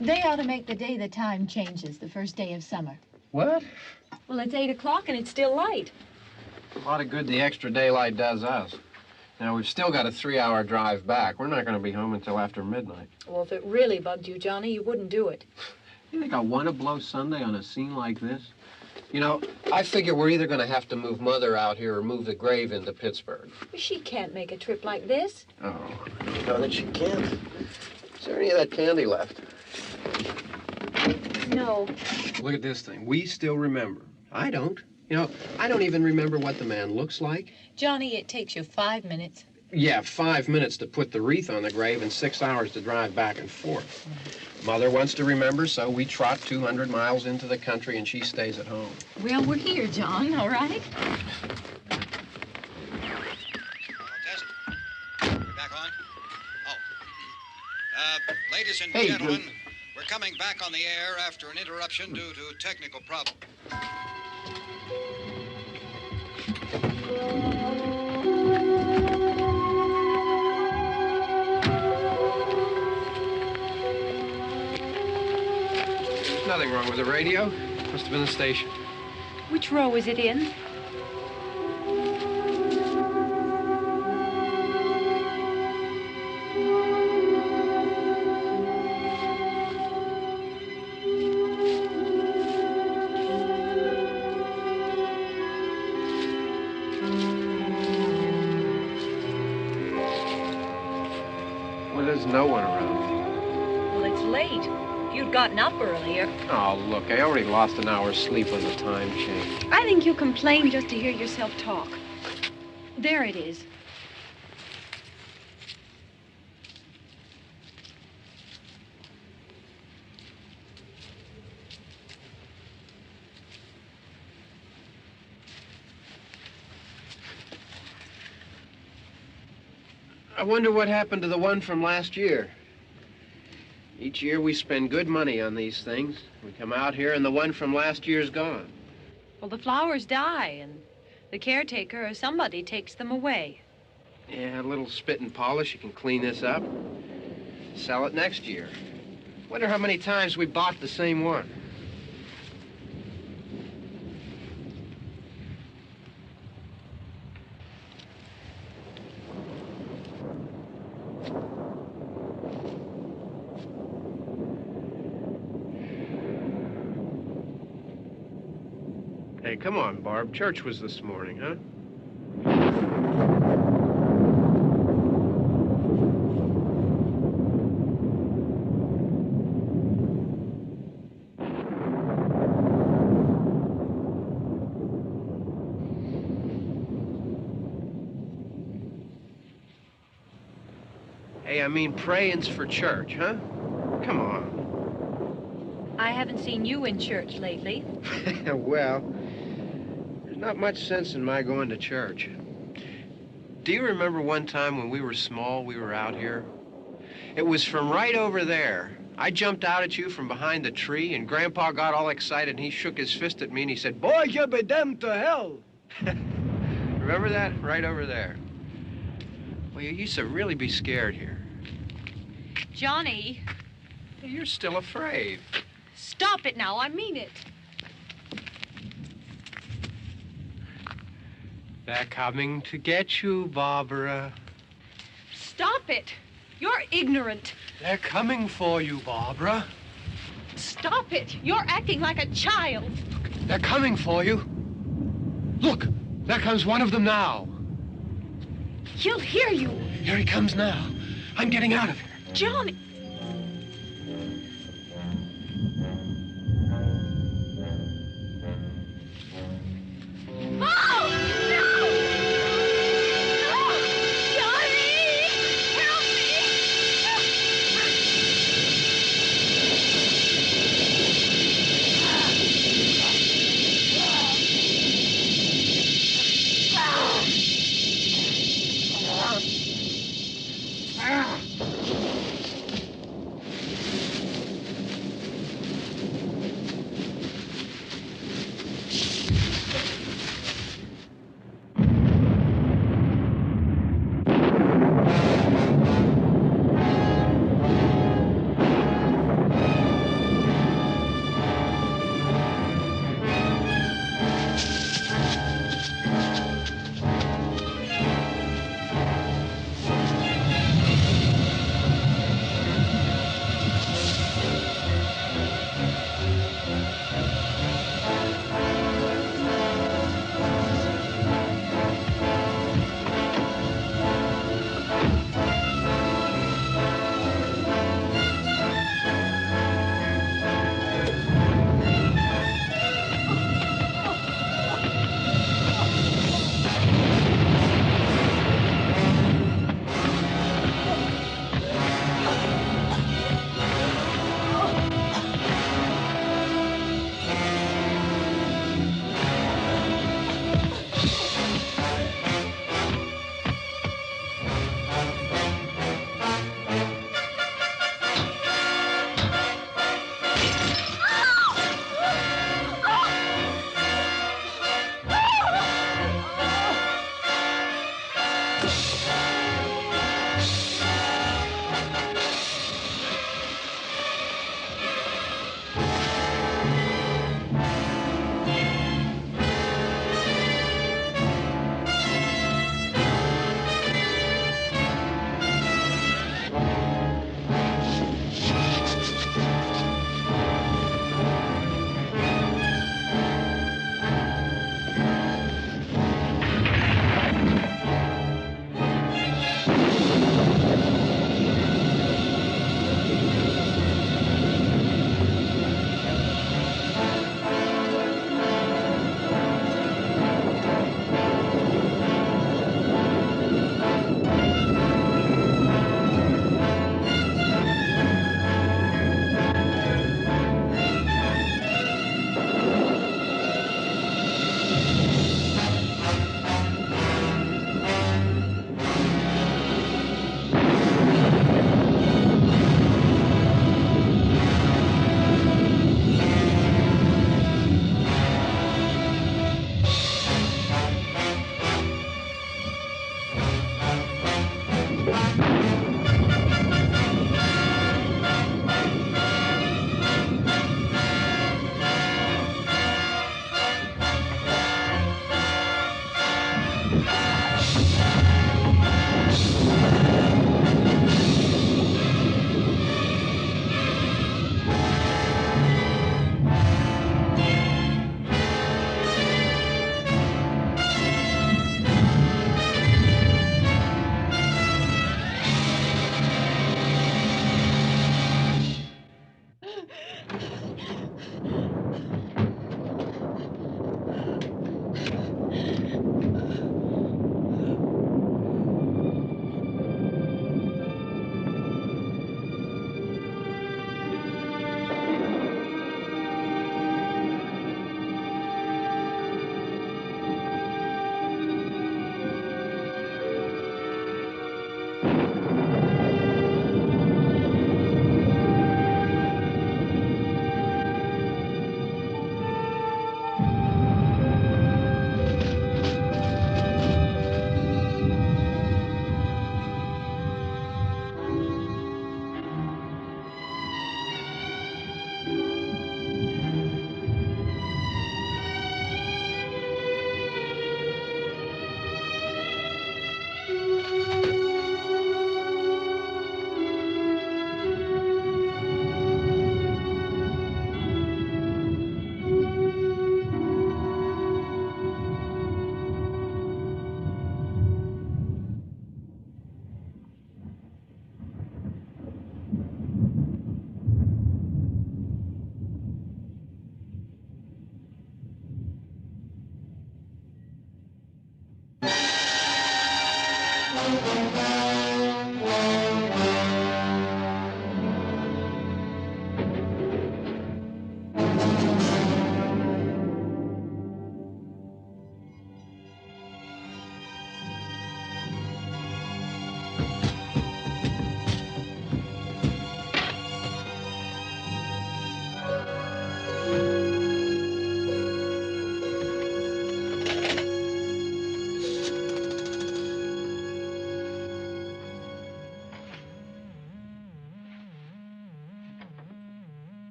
They ought to make the day the time changes, the first day of summer. What? Well, it's 8 o'clock and it's still light. A lot of good the extra daylight does us. Now, we've still got a 3-hour drive back. We're not going to be home until after midnight. Well, if it really bugged you, Johnny, you wouldn't do it. You think I want to blow Sunday on a scene like this? You know, I figure we're either going to have to move Mother out here or move the grave into Pittsburgh. She can't make a trip like this. Oh, no, that she can't. Is there any of that candy left? No. Look at this thing. We still remember. I don't. You know, I don't even remember what the man looks like. Johnny, it takes you 5 minutes. Yeah, 5 minutes to put the wreath on the grave and 6 hours to drive back and forth. Mother wants to remember, so we trot 200 miles into the country and she stays at home. Well, we're here, John, all right? Test. We're back on? Oh. Ladies and gentlemen, we're coming back on the air after an interruption due to technical problem. There's nothing wrong with the radio. Must have been the station. Which row is it in? Well, there's no one around. Well, it's late. If you'd gotten up earlier. Oh, look, I already lost an hour's sleep on the time change. I think you complain just to hear yourself talk. There it is. I wonder what happened to the one from last year. Each year we spend good money on these things. We come out here and the one from last year's gone. Well, the flowers die, and the caretaker or somebody takes them away. Yeah, a little spit and polish. You can clean this up. Sell it next year. Wonder how many times we bought the same one. Hey, come on, Barb. Church was this morning, huh? Hey, I mean praying's for church, huh? Come on. I haven't seen you in church lately. Well, there's not much sense in my going to church. Do you remember one time when we were small, we were out here? It was from right over there. I jumped out at you from behind the tree, and Grandpa got all excited, and he shook his fist at me, and he said, "Boy, you'll be damned to hell." Remember that? Right over there. Well, you used to really be scared here. Johnny. You're still afraid. Stop it now. I mean it. They're coming to get you, Barbara. Stop it. You're ignorant. They're coming for you, Barbara. Stop it. You're acting like a child. They're coming for you. Look, there comes one of them now. He'll hear you. Here he comes now. I'm getting out of here. Johnny. Oh, no! No! Johnny! Help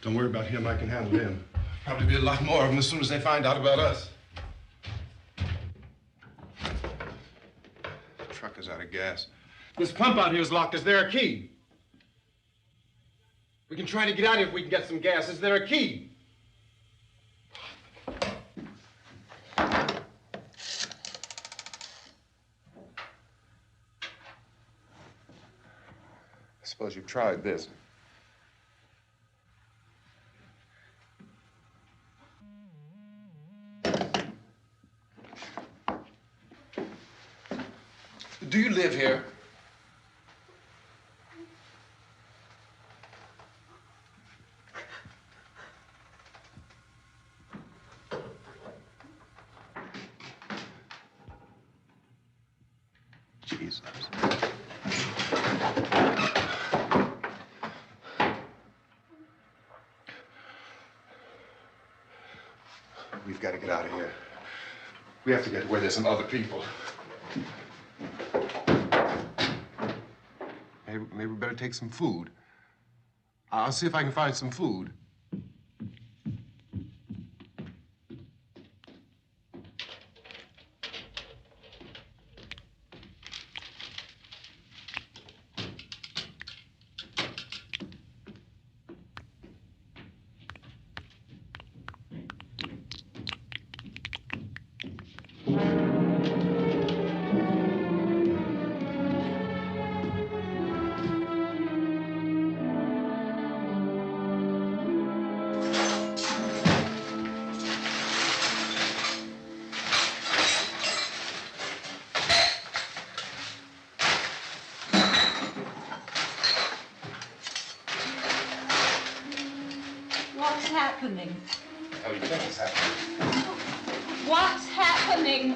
Don't worry about him. I can handle him. Probably be a lot more of them as soon as they find out about us. The truck is out of gas. This pump out here is locked. Is there a key? We can try to get out here if we can get some gas. Is there a key? I suppose you've tried this. Do you live here? Jesus. We've got to get out of here. We have to get to where there's some other people. Maybe we better take some food. I'll see if I can find some food. What's happening? How do you think it's happening? What's happening?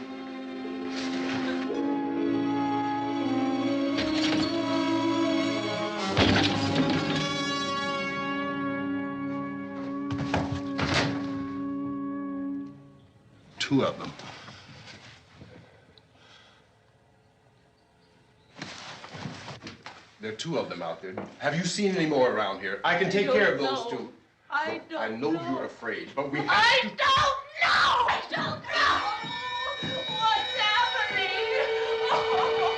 Two of them. There are two of them out there. Have you seen any more around here? I can take care of those two. I don't I know know. you're afraid, but we have I to... don't know! I don't know! What's happening? Oh.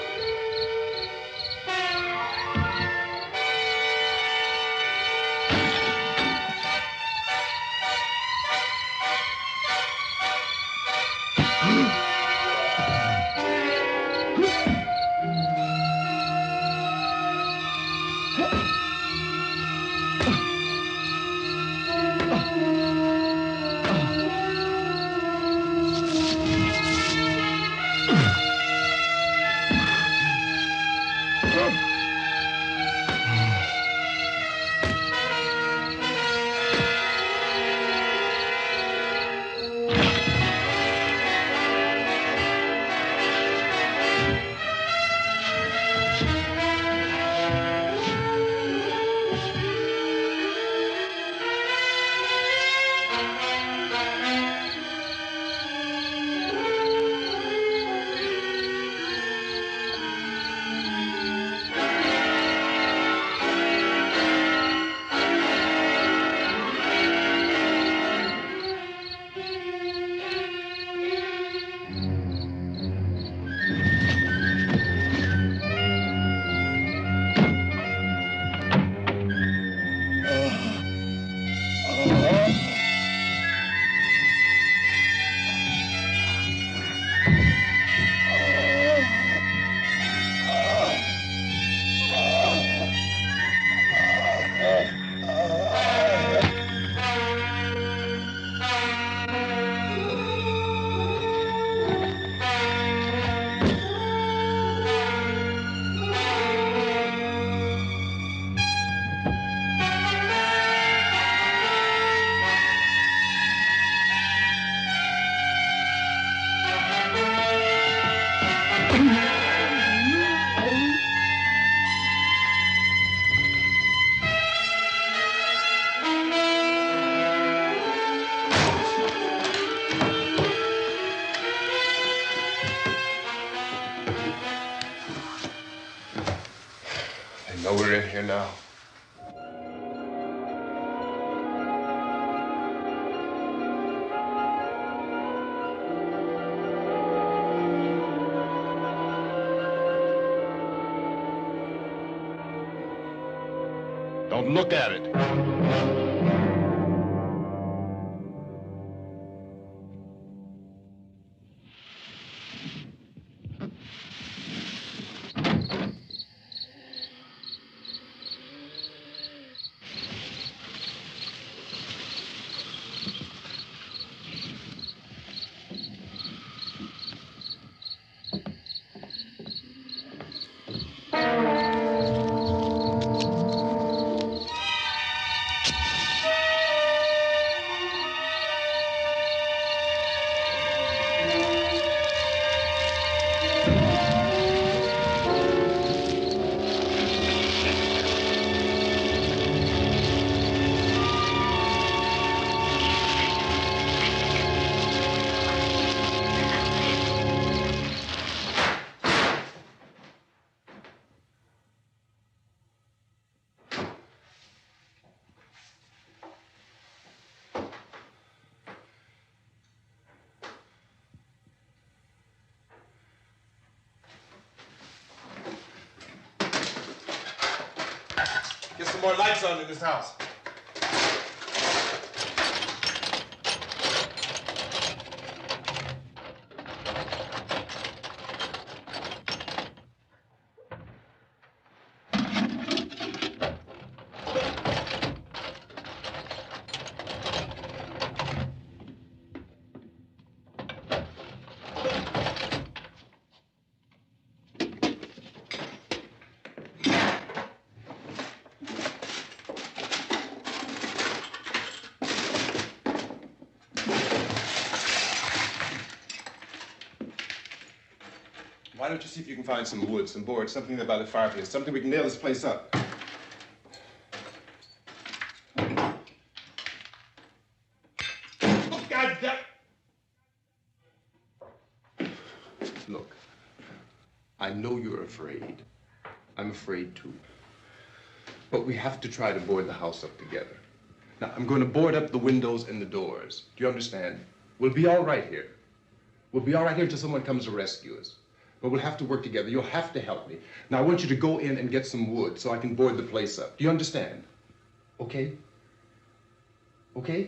They know we're in here now. Don't look at it. Get some more lights on in this house. Why don't you see if you can find some wood, some boards, something about the fireplace, something we can nail this place up. Oh, God damn! Look, I know you're afraid. I'm afraid too. But we have to try to board the house up together. Now, I'm going to board up the windows and the doors. Do you understand? We'll be all right here. We'll be all right here until someone comes to rescue us. But we'll have to work together. You'll have to help me. Now, I want you to go in and get some wood so I can board the place up. Do you understand? Okay? Okay?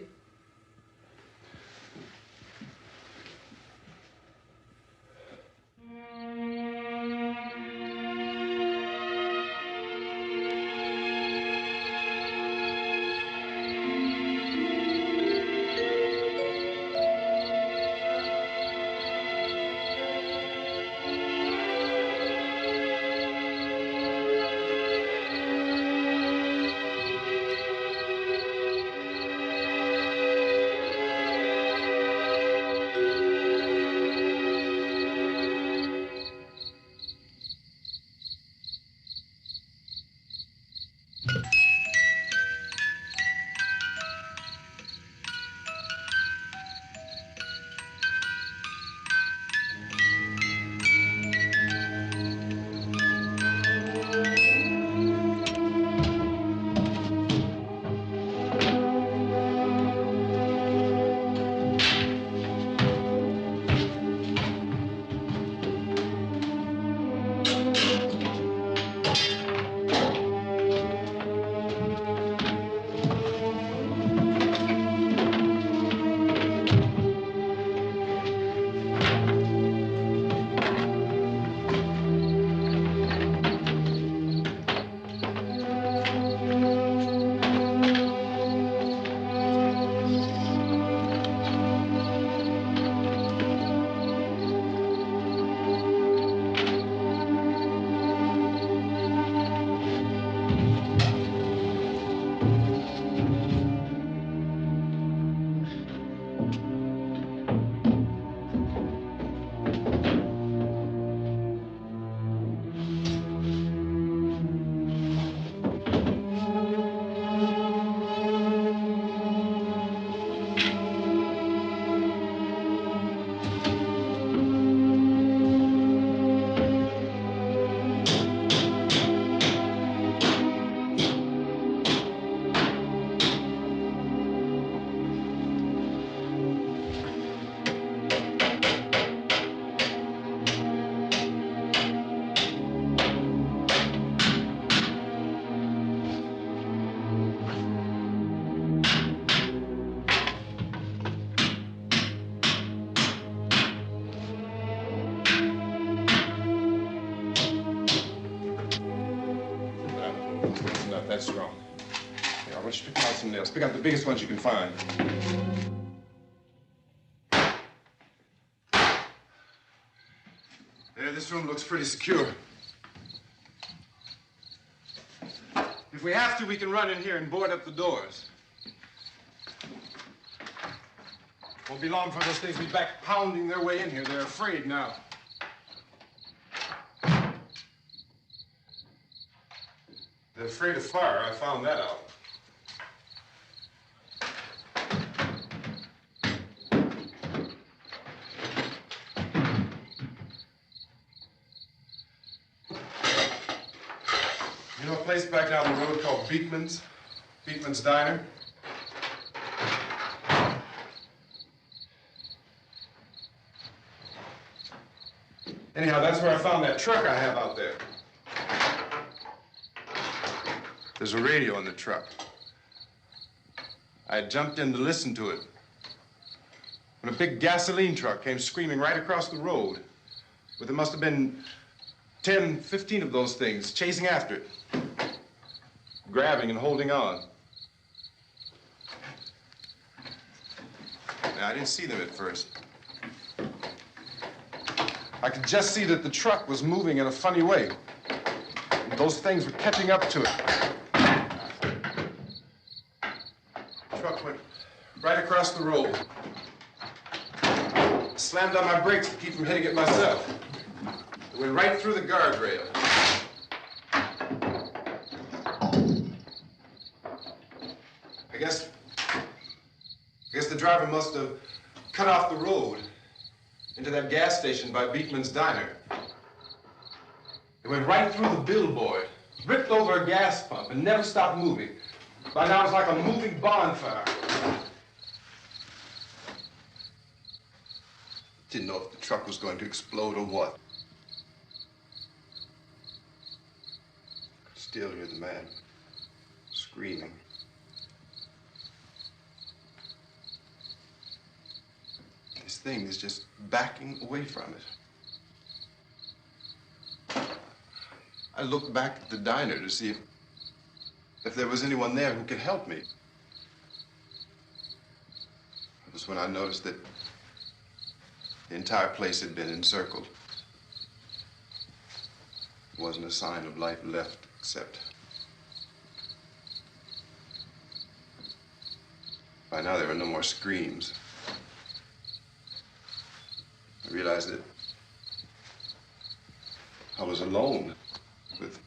that's wrong. Here, I want you to pick out some nails. Pick out the biggest ones you can find. There, this room looks pretty secure. If we have to, we can run in here and board up the doors. Won't be long before those things will be back pounding their way in here. They're afraid now. They're afraid of fire. I found that out. You know a place back down the road called Beekman's? Beekman's Diner? Anyhow, that's where I found that truck I have out there. There's a radio in the truck. I jumped in to listen to it when a big gasoline truck came screaming right across the road. But there must have been 10, 15 of those things chasing after it, grabbing and holding on. Now, I didn't see them at first. I could just see that the truck was moving in a funny way. And those things were catching up to it. The truck went right across the road. Slammed on my brakes to keep from hitting it myself. It went right through the guardrail. I guess the driver must have cut off the road into that gas station by Beekman's Diner. It went right through the billboard, ripped over a gas pump, and never stopped moving. By now, it's like a moving bonfire. Didn't know if the truck was going to explode or what. Still hear the man screaming. This thing is just backing away from it. I looked back at the diner to see if there was anyone there who could help me. It was when I noticed that the entire place had been encircled. There wasn't a sign of life left except by now there were no more screams. I realized that I was alone with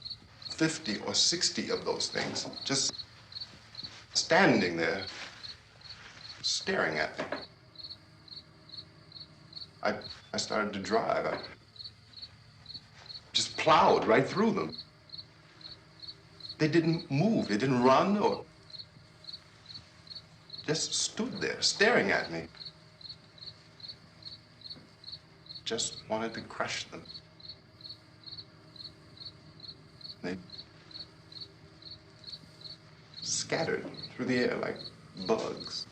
50 or 60 of those things, just standing there, staring at me. I started to drive. I just plowed right through them. They didn't move, they didn't run or just stood there, staring at me. Just wanted to crush them. They scattered through the air like bugs.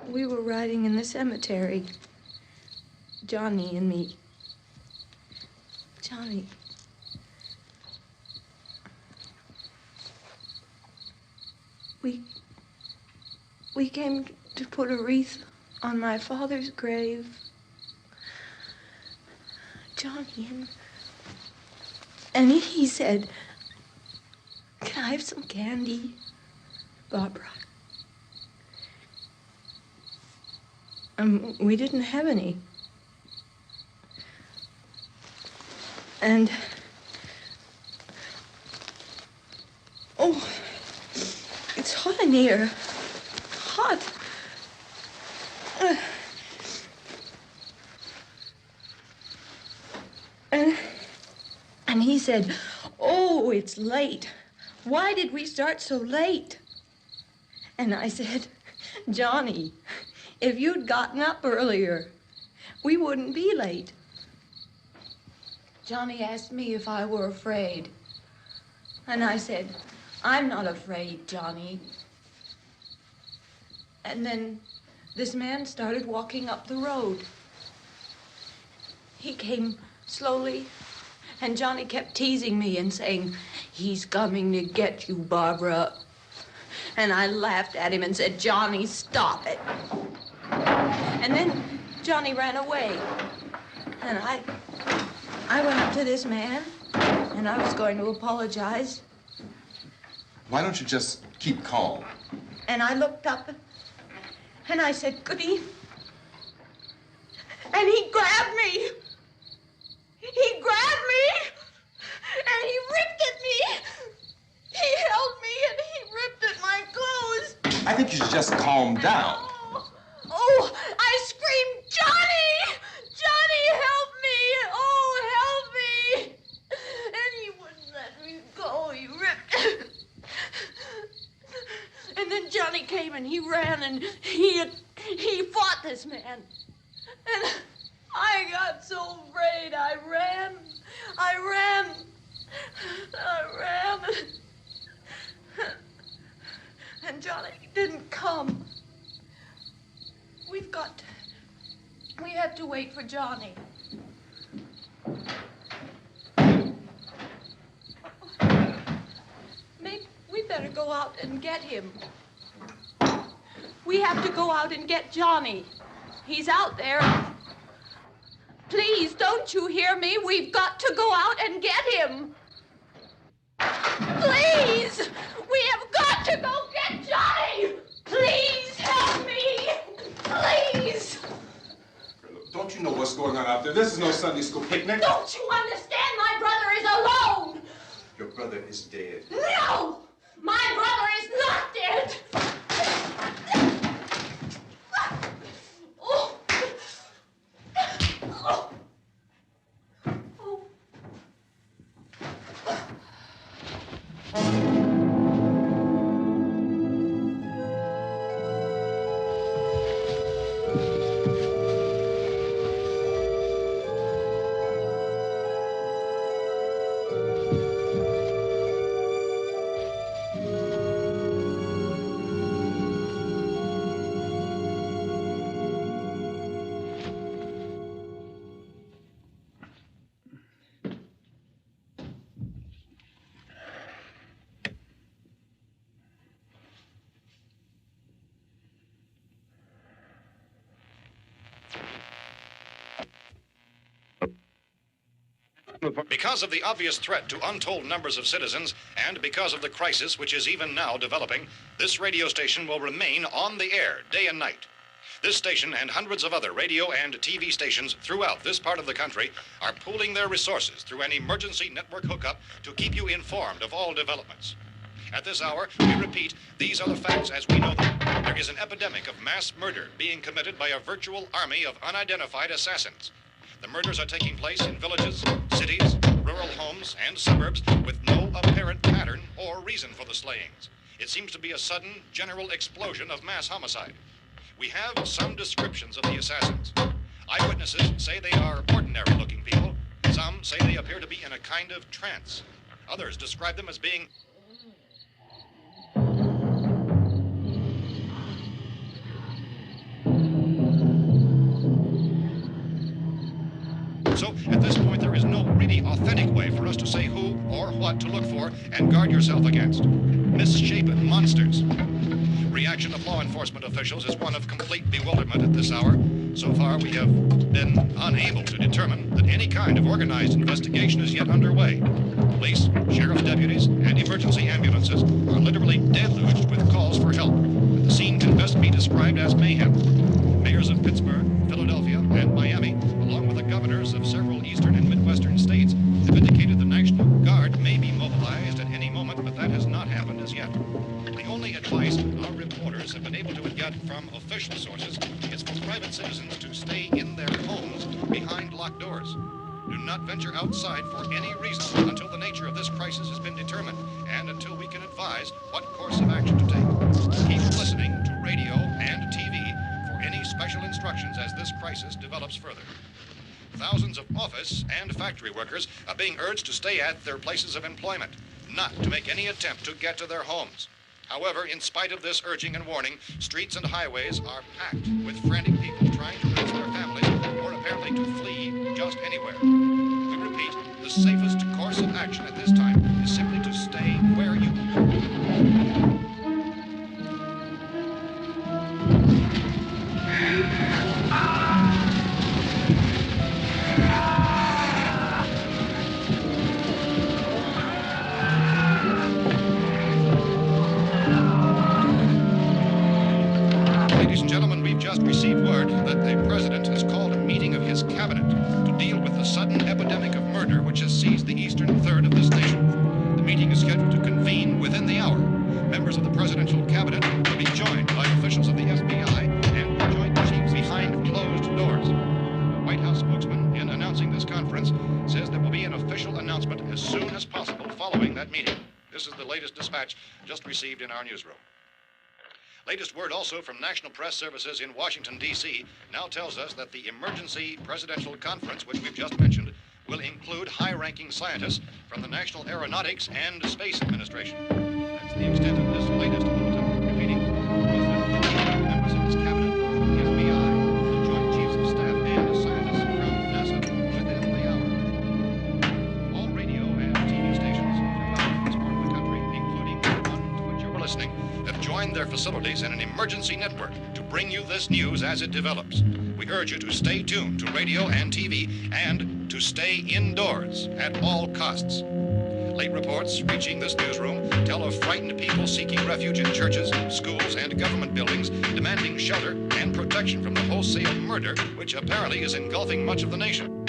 We were riding in the cemetery, Johnny and me. Johnny. We came to put a wreath on my father's grave. Johnny, and he said, "Can I have some candy, Barbara?" We didn't have any. And, oh, it's hot in here. Hot. And he said, "Oh, it's late. Why did we start so late?" And I said, "Johnny, if you'd gotten up earlier, we wouldn't be late." Johnny asked me if I were afraid. And I said, "I'm not afraid, Johnny." And then this man started walking up the road. He came slowly And Johnny kept teasing me and saying, "He's coming to get you, Barbara." And I laughed at him and said, "Johnny, stop it." And then Johnny ran away. And I went up to this man, and I was going to apologize. Why don't you just keep calm? And I looked up, and I said, "Good evening." And he grabbed me. He grabbed me, and he ripped at me. He held me, and he ripped at my clothes. I think you should just calm down. Oh, I screamed, "Johnny! Johnny, help me! Oh, help me!" And he wouldn't let me go. He ripped. And then Johnny came and he ran and he fought this man. And I got so afraid. I ran. And Johnny didn't come. We have to wait for Johnny. Maybe we better go out and get him. We have to go out and get Johnny. He's out there. Please, don't you hear me? We've got to go out and get him. Please! We have got to go get Johnny! Please help me! Please! Don't you know what's going on out there? This is no Sunday school picnic. Don't you understand? My brother is alone! Your brother is dead. No! My brother is not dead! Oh. Oh. Because of the obvious threat to untold numbers of citizens, and because of the crisis which is even now developing, this radio station will remain on the air day and night. This station and hundreds of other radio and TV stations throughout this part of the country are pooling their resources through an emergency network hookup to keep you informed of all developments. At this hour, we repeat, these are the facts as we know them. There is an epidemic of mass murder being committed by a virtual army of unidentified assassins. The murders are taking place in villages, cities, rural homes, and suburbs with no apparent pattern or reason for the slayings. It seems to be a sudden, general explosion of mass homicide. We have some descriptions of the assassins. Eyewitnesses say they are ordinary-looking people. Some say they appear to be in a kind of trance. Others describe them as being So, at this point, there is no really authentic way for us to say who or what to look for and guard yourself against. Misshapen monsters. Reaction of law enforcement officials is one of complete bewilderment at this hour. So far, we have been unable to determine that any kind of organized investigation is yet underway. Police, sheriff's deputies, and emergency ambulances are literally deluged with calls for help. The scene can best be described as mayhem. Mayors of Pittsburgh, Philadelphia, and Miami, along with the governors of several eastern and midwestern states, have indicated the National Guard may be mobilized at any moment, but that has not happened as yet. The only advice our reporters have been able to get from official sources is for private citizens to stay in their homes behind locked doors. Do not venture outside for any reason until the nature of this crisis has been determined and until we can advise what course of action to take. Keep listening to radio and TV for any special instructions as this crisis develops further. Thousands of office and factory workers are being urged to stay at their places of employment, not to make any attempt to get to their homes. However, in spite of this urging and warning, streets and highways are packed with frantic people trying to reach their families or apparently to flee just anywhere. We repeat, the safest course of action at this time is simply to stay where you are. Ladies and gentlemen, we've just received word that the president has called a meeting of his cabinet to deal with the sudden epidemic of murder which has seized the eastern third of this nation. The meeting is scheduled to convene within the hour. Members of the presidential cabinet will be joined by officials of the FBI and joint chiefs behind closed doors. The White House spokesman, in announcing this conference, says there will be an official announcement as soon as possible following that meeting. This is the latest dispatch just received in our newsroom. Latest word also from National Press Services in Washington, D.C. now tells us that the emergency presidential conference, which we've just mentioned, will include high-ranking scientists from the National Aeronautics and Space Administration. That's the extent of this latest bulletin. Repeating, President, members of his cabinet, the FBI, the Joint Chiefs of Staff, and scientists from NASA within the hour. All radio and TV stations throughout this part of the country, including the one to which you're listening, have joined their facilities in an emergency network to bring you this news as it develops. We urge you to stay tuned to radio and TV and to stay indoors at all costs. Late reports reaching this newsroom tell of frightened people seeking refuge in churches, schools, and government buildings, demanding shelter and protection from the wholesale murder which apparently is engulfing much of the nation.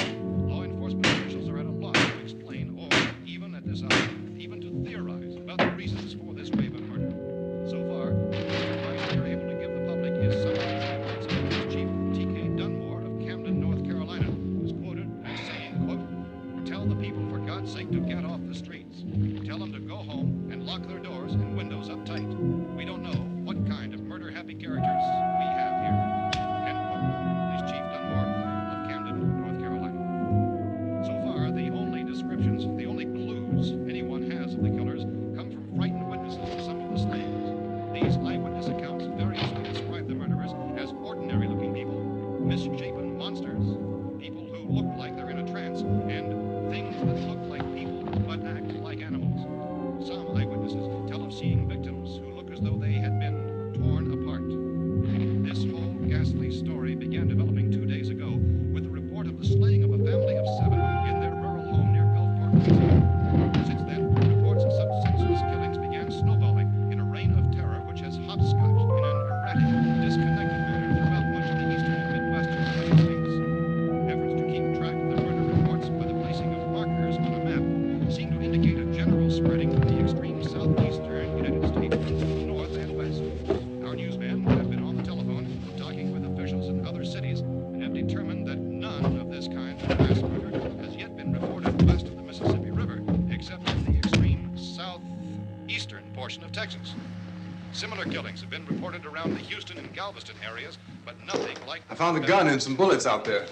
Law enforcement officials are at a loss to explain or, even at this hour, even to theorize about the reasons for this wave of murder. So far, the advice they're able to give the public is some of the words of Police Chief T.K. Dunmore of Camden, North Carolina, who's quoted as saying, quote, "Tell the people for God's sake to get off the streets. Tell them to go home and lock their doors and windows up tight. We don't know what kind of murder-happy characters we have here." End quote. Police Chief Dunmore of Camden, North Carolina. So far, the only descriptions, the only clues anyone has of the killers come from frightened witnesses of some of the slayings. These eyewitness accounts variously describe the murderers as ordinary-looking people, misshapen monsters, people who look like they're in a trance, and things that look like people but act like animals. Some eyewitnesses tell of seeing victims who look as though they had been torn apart. This whole ghastly story began developing 2 days ago with the report of the slaying of a family of 7 in their rural home near Gulfport, Louisiana. Since then, reports of such senseless killings began snowballing in a reign of terror which has hopscotched in an erratic, disconnected manner throughout much of the eastern and midwestern United States. Efforts to keep track of the murder reports by the placing of markers on a map seem to indicate a general spreading of the extreme southeastern United States to the north and west. Our newsmen have been on the telephone talking with officials in other cities and have determined that none of this kind of mass murder has yet been reported west of the Mississippi River, except in the extreme southeastern portion of Texas. Similar killings have been reported around the Houston and Galveston areas, but nothing like I found a gun and some bullets out there.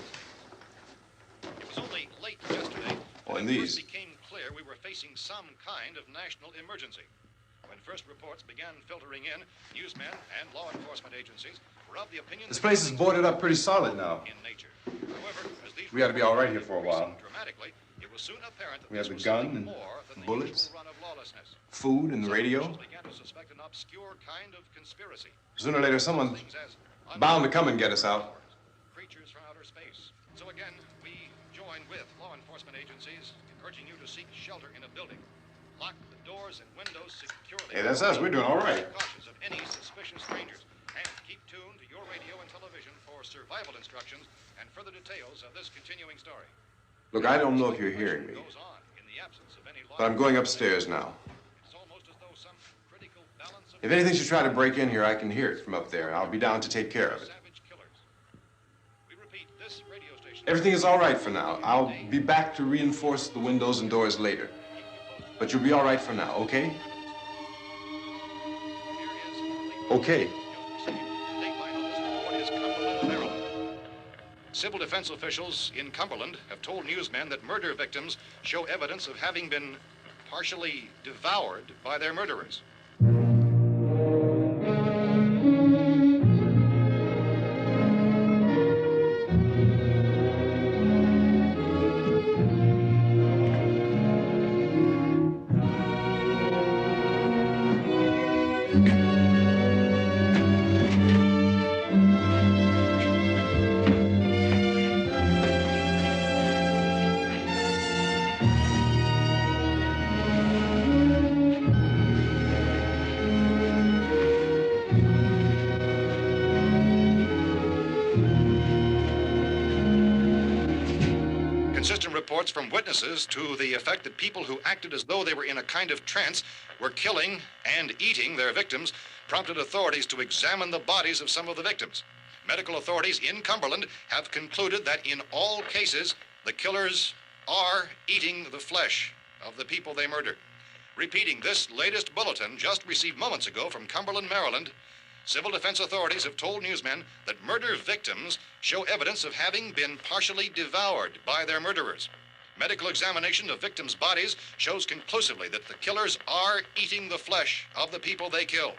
It was only late yesterday Oh, that and it these. first became clear we were facing some kind of national emergency. When first reports began filtering in, newsmen and law enforcement agencies were of the opinion This that place is killings boarded were up pretty solid now. in nature. However, as these We ought to be all right here for a while. dramatically, it was soon apparent that We this have the was gun something and more than the bullets, usual run of lawlessness. food and the Some radio. officials began to suspect an obscure kind of conspiracy. Sooner or later, someone's Things as bound to come and get us out. creatures from outer space. So again, we join with law enforcement agencies in urging you to seek shelter in a building. Lock the doors and windows securely. Hey, that's us. We're doing all right. Cautious of any suspicious strangers. And keep tuned to your radio and television for survival instructions and further details of this continuing story. Look, I don't know if you're hearing me, Goes on in the absence of any law. but I'm going upstairs now. It's almost as though some critical balance of If anything should try to break in here, I can hear it from up there. I'll be down to take care of it. savage killers. We repeat, this radio station. Everything is all right for now. I'll be back to reinforce the windows and doors later. But you'll be all right for now, okay? Okay. Civil defense officials in Cumberland have told newsmen that murder victims show evidence of having been partially devoured by their murderers. Consistent reports from witnesses to the effect that people who acted as though they were in a kind of trance were killing and eating their victims prompted authorities to examine the bodies of some of the victims. Medical authorities in Cumberland have concluded that in all cases, the killers are eating the flesh of the people they murder. Repeating this latest bulletin just received moments ago from Cumberland, Maryland, civil defense authorities have told newsmen that murder victims show evidence of having been partially devoured by their murderers. Medical examination of victims' bodies shows conclusively that the killers are eating the flesh of the people they kill.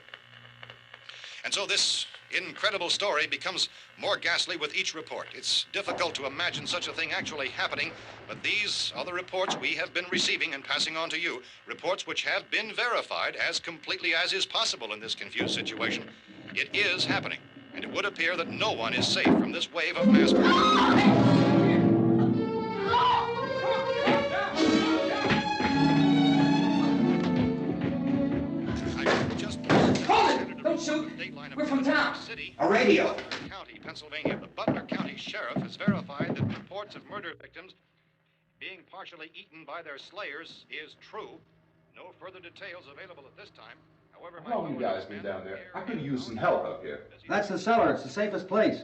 And so this incredible story becomes more ghastly with each report. It's difficult to imagine such a thing actually happening, but these are the reports we have been receiving and passing on to you, reports which have been verified as completely as is possible in this confused situation. It is happening, and it would appear that no one is safe from this wave of mass murder. Don't shoot. We're from town. A radio. County, Pennsylvania. The Butler County Sheriff has verified that reports of murder victims being partially eaten by their slayers is true. No further details available at this time. However, How long you guys been down there? I could use some help up here. That's the cellar. It's the safest place.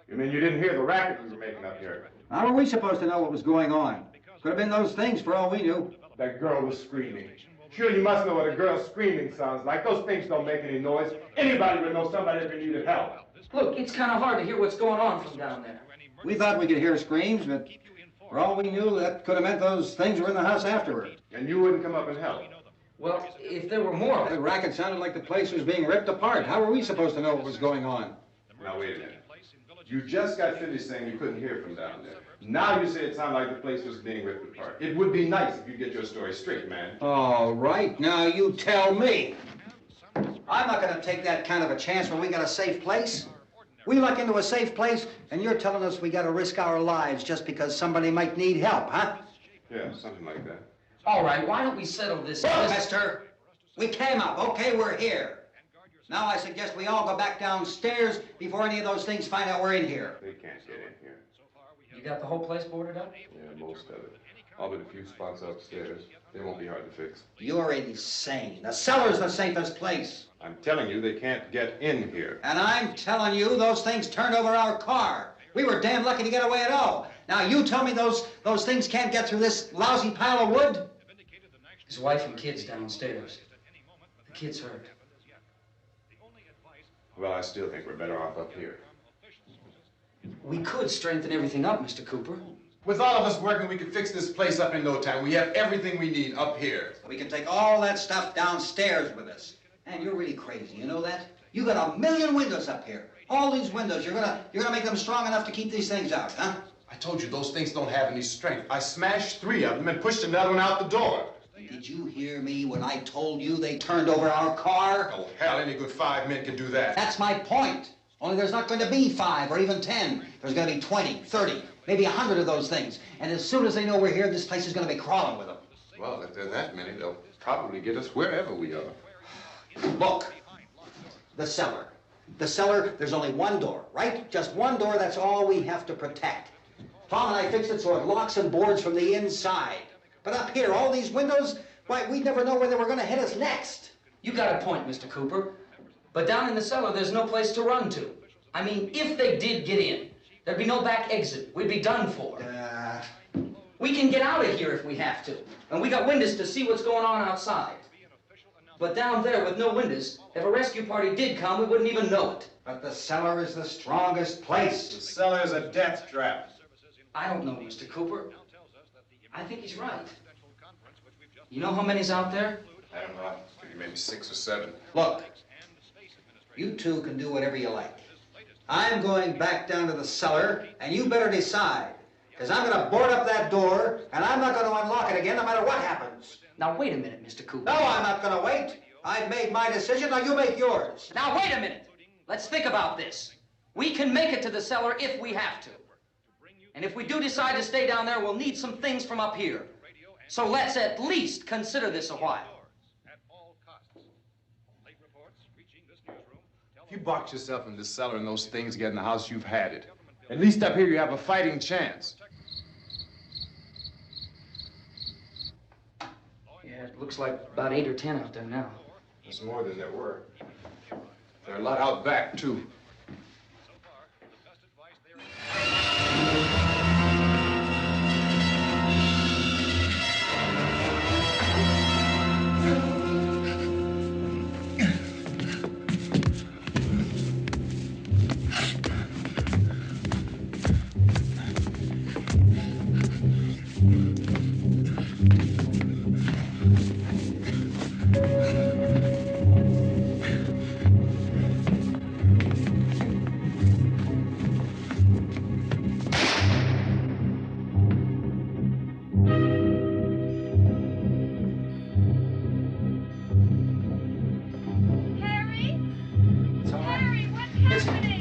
You mean you didn't hear the racket we were making up here? How are we supposed to know what was going on? Could have been those things for all we knew. That girl was screaming. Sure, you must know what a girl screaming sounds like. Those things don't make any noise. Anybody would know somebody ever needed help. Look, it's kind of hard to hear what's going on from down there. We thought we could hear screams, but for all we knew, that could have meant those things were in the house afterward. And you wouldn't come up and help? Well, if there were more... The racket sounded like the place was being ripped apart. How were we supposed to know what was going on? Now, wait a minute. You just got finished saying you couldn't hear from down there. Now you say it sounded like the place was being ripped apart. It would be nice if you get your story straight, man. All right, now you tell me. I'm not going to take that kind of a chance when we got a safe place. We luck into a safe place, and you're telling us we got to risk our lives just because somebody might need help, huh? Yeah, something like that. All right, why don't we settle this... Look, mister, we came up. Okay, we're here. Now I suggest we all go back downstairs before any of those things find out we're in here. They can't get in here. You got the whole place boarded up? Yeah, most of it. All but a few spots upstairs. They won't be hard to fix. You're insane. The cellar's the safest place. I'm telling you, they can't get in here. And I'm telling you, those things turned over our car. We were damn lucky to get away at all. Now you tell me those things can't get through this lousy pile of wood? His wife and kids downstairs. The kid's hurt. Well, I still think we're better off up here. We could strengthen everything up, Mr. Cooper. With all of us working, we could fix this place up in no time. We have everything we need up here. We can take all that stuff downstairs with us. And you're really crazy, you know that? You got 1 million windows up here. All these windows, you're gonna make them strong enough to keep these things out, huh? I told you, those things don't have any strength. I smashed 3 of them and pushed another one out the door. Did you hear me when I told you they turned over our car? Oh, hell, any good 5 men can do that. That's my point. Only there's not going to be 5 or even 10. There's going to be 20, 30, maybe 100 of those things. And as soon as they know we're here, this place is going to be crawling with them. Well, if there are that many, they'll probably get us wherever we are. Look, the cellar. The cellar, there's only one door, right? Just one door, that's all we have to protect. Tom and I fixed it so it locks and boards from the inside. But up here, all these windows, why, we'd never know where they were going to hit us next. You got a point, Mr. Cooper. But down in the cellar, there's no place to run to. I mean, if they did get in, there'd be no back exit. We'd be done for. We can get out of here if we have to. And we got windows to see what's going on outside. But down there with no windows, if a rescue party did come, we wouldn't even know it. But the cellar is the strongest place. The cellar is a death trap. I don't know, Mr. Cooper. I think he's right. You know how many's out there? I don't know. Maybe 6 or 7. Look, you two can do whatever you like. I'm going back down to the cellar, and you better decide. Because I'm going to board up that door, and I'm not going to unlock it again no matter what happens. Now, wait a minute, Mr. Cooper. No, I'm not going to wait. I made my decision, now you make yours. Now, wait a minute. Let's think about this. We can make it to the cellar if we have to. And if we do decide to stay down there, we'll need some things from up here. So let's at least consider this a while. If you box yourself in this cellar and those things get in the house, you've had it. At least up here you have a fighting chance. Yeah, it looks like about 8 or 10 out there now. There's more than there were. There are a lot out back, too.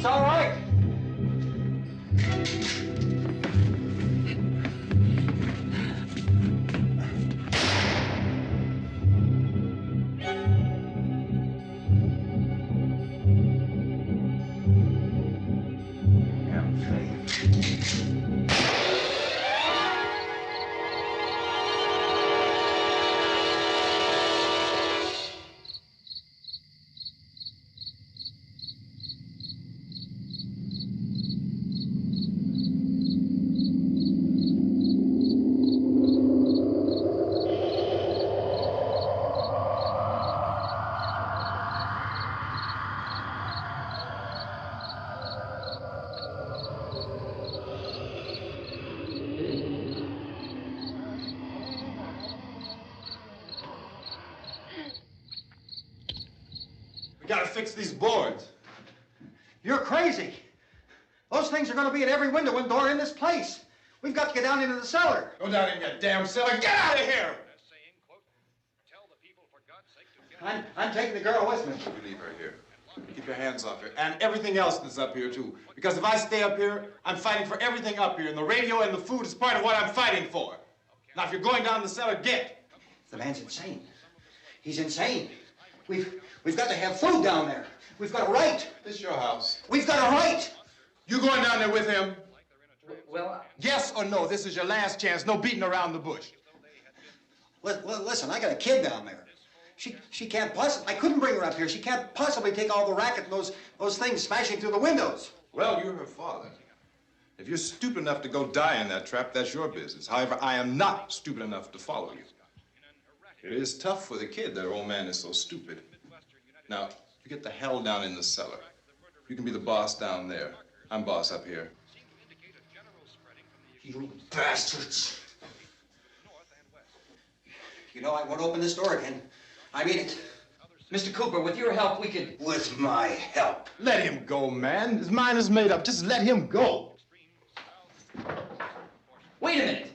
It's all right. We gotta fix these boards. You're crazy. Those things are going to be at every window and door in this place. We've got to get down into the cellar. Go down in your damn cellar. Get out of here! I'm taking the girl with me. You leave her here. Keep your hands off her. And everything else that's up here, too. Because if I stay up here, I'm fighting for everything up here. And the radio and the food is part of what I'm fighting for. Now, if you're going down the cellar, get. The man's insane. He's insane. We've got to have food down there. We've got a right. This is your house. We've got a right. You going down there with him? Well, Yes or no? This is your last chance. No beating around the bush. Listen, I got a kid down there. She can't possibly, I couldn't bring her up here. She can't possibly take all the racket and those things smashing through the windows. Well, you're her father. If you're stupid enough to go die in that trap, that's your business. However, I am not stupid enough to follow you. It is tough for the kid that old man is so stupid. Now, you get the hell down in the cellar. You can be the boss down there. I'm boss up here. You bastards. You know, I won't open this door again. I mean it. Mr. Cooper, with your help, we could... With my help. Let him go, man. His mind is made up. Just let him go. Wait a minute.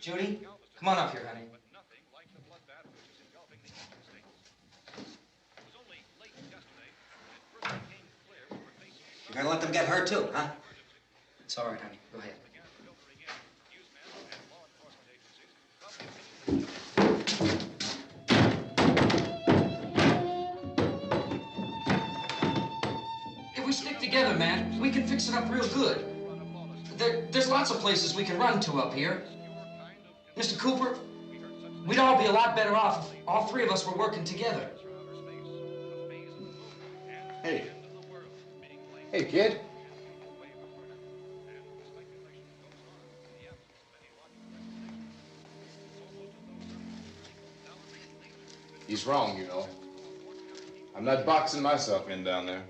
Judy, come on up here, honey. You're gonna let them get hurt too, huh? It's all right, honey. Go ahead. If we stick together, man, we can fix it up real good. There's lots of places we can run to up here. Mr. Cooper, we'd all be a lot better off if all three of us were working together. Hey. Hey, kid. He's wrong, you know. I'm not boxing myself in down there.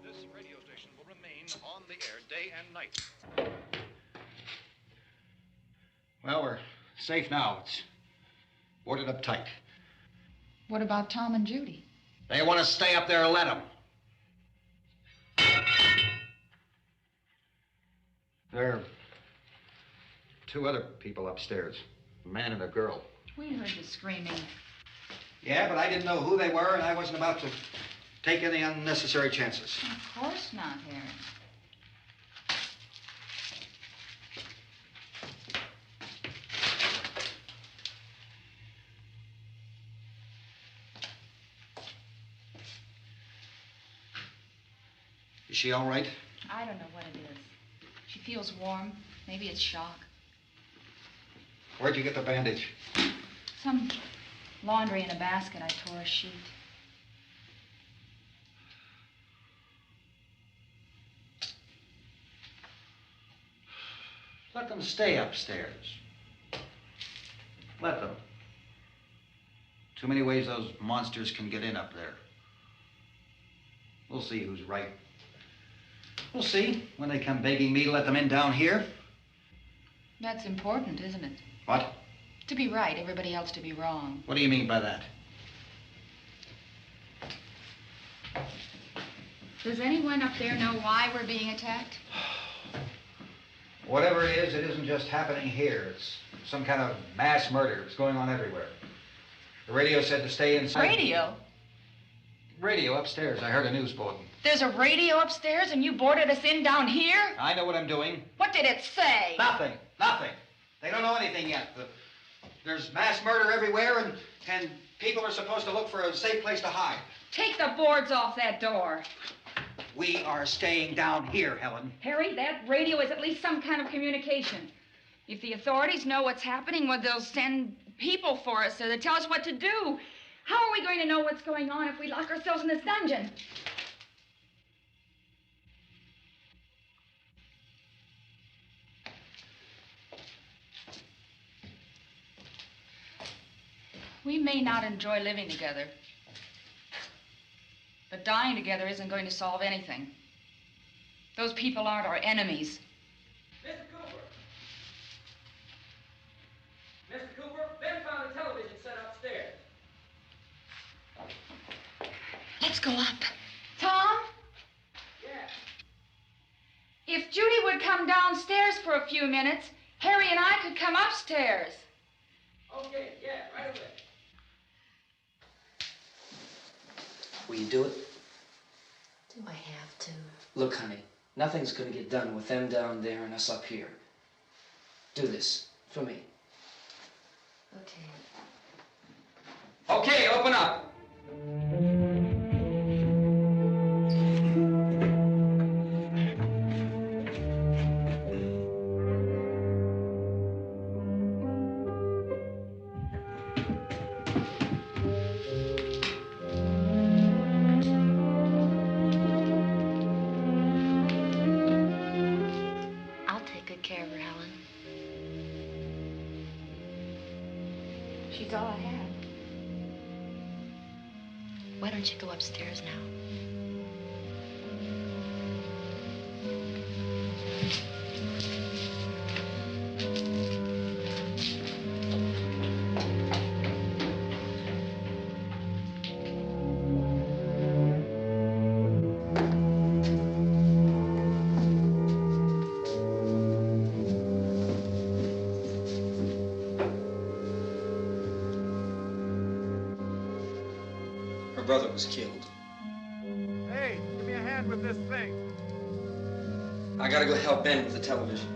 This radio station will remain on the air day and night. Well, we're safe now. It's boarded up tight. What about Tom and Judy? They want to stay up there, let them. There are two other people upstairs, a man and a girl. We heard the screaming. Yeah, but I didn't know who they were, and I wasn't about to take any unnecessary chances. Of course not, Harry. Is she all right? I don't know what it is. She feels warm. Maybe it's shock. Where'd you get the bandage? Some laundry in a basket. I tore a sheet. Let them stay upstairs. Let them. Too many ways those monsters can get in up there. We'll see who's right. We'll see when they come begging me to let them in down here. That's important, isn't it? What? To be right, everybody else to be wrong. What do you mean by that? Does anyone up there know why we're being attacked? Whatever it isn't just happening here. It's some kind of mass murder. It's going on everywhere. The radio said to stay inside. Radio? Radio upstairs. I heard a news bulletin. There's a radio upstairs and you boarded us in down here? I know what I'm doing. What did it say? Nothing. Nothing. They don't know anything yet. There's mass murder everywhere, and people are supposed to look for a safe place to hide. Take the boards off that door. We are staying down here, Helen. Harry, that radio is at least some kind of communication. If the authorities know what's happening, well, they'll send people for us to tell us what to do. How are we going to know what's going on if we lock ourselves in this dungeon? We may not enjoy living together, but dying together isn't going to solve anything. Those people aren't our enemies. Mr. Cooper! Mr. Cooper, Ben found a television set upstairs. Let's go up. Tom? Yeah. If Judy would come downstairs for a few minutes, Harry and I could come upstairs. Okay, yeah, right away. Will you do it? Do I have to? Look, honey, nothing's gonna get done with them down there and us up here. Do this for me. Okay. Okay, open up. I'll take good care of her, Helen. She's all I have. Why don't you go upstairs now? Her brother was killed. Hey, give me a hand with this thing. I gotta go help Ben with the television.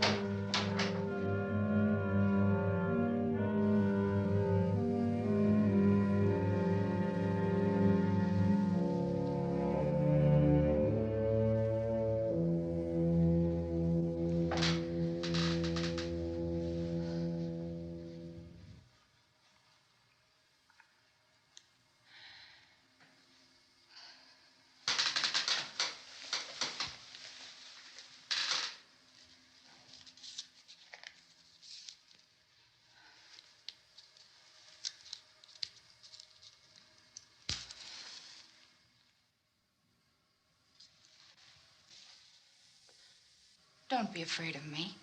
Don't be afraid of me.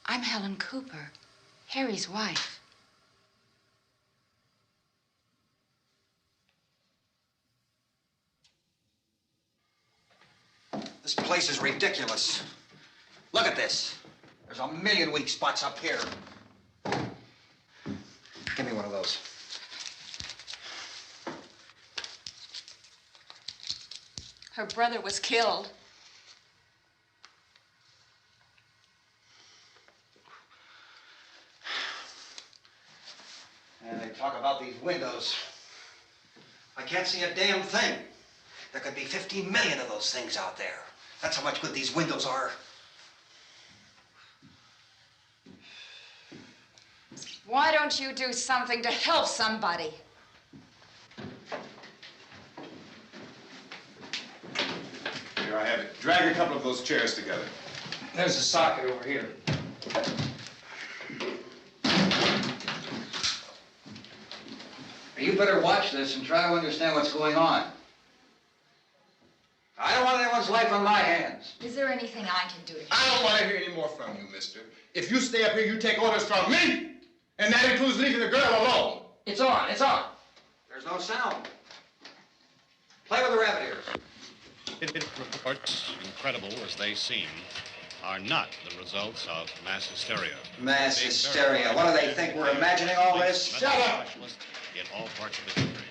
I'm Helen Cooper, Harry's wife. This place is ridiculous. Look at this. There's a million weak spots up here. one of those. Her brother was killed. And they talk about these windows. I can't see a damn thing. There could be 15 million of those things out there. That's how much good these windows are. Why don't you do something to help somebody? Here, I have it. Drag a couple of those chairs together. There's a socket over here. You better watch this and try to understand what's going on. I don't want anyone's life on my hands. Is there anything I can do to help? I don't want to hear any more from you, mister. If you stay up here, you take orders from me. And that includes leaving the girl alone. It's on, it's on. There's no sound. Play with the rabbit ears. Reports, incredible as they seem, are not the results of mass hysteria. Mass hysteria. What do they think? We're imagining all this? Shut up! In all parts of the country.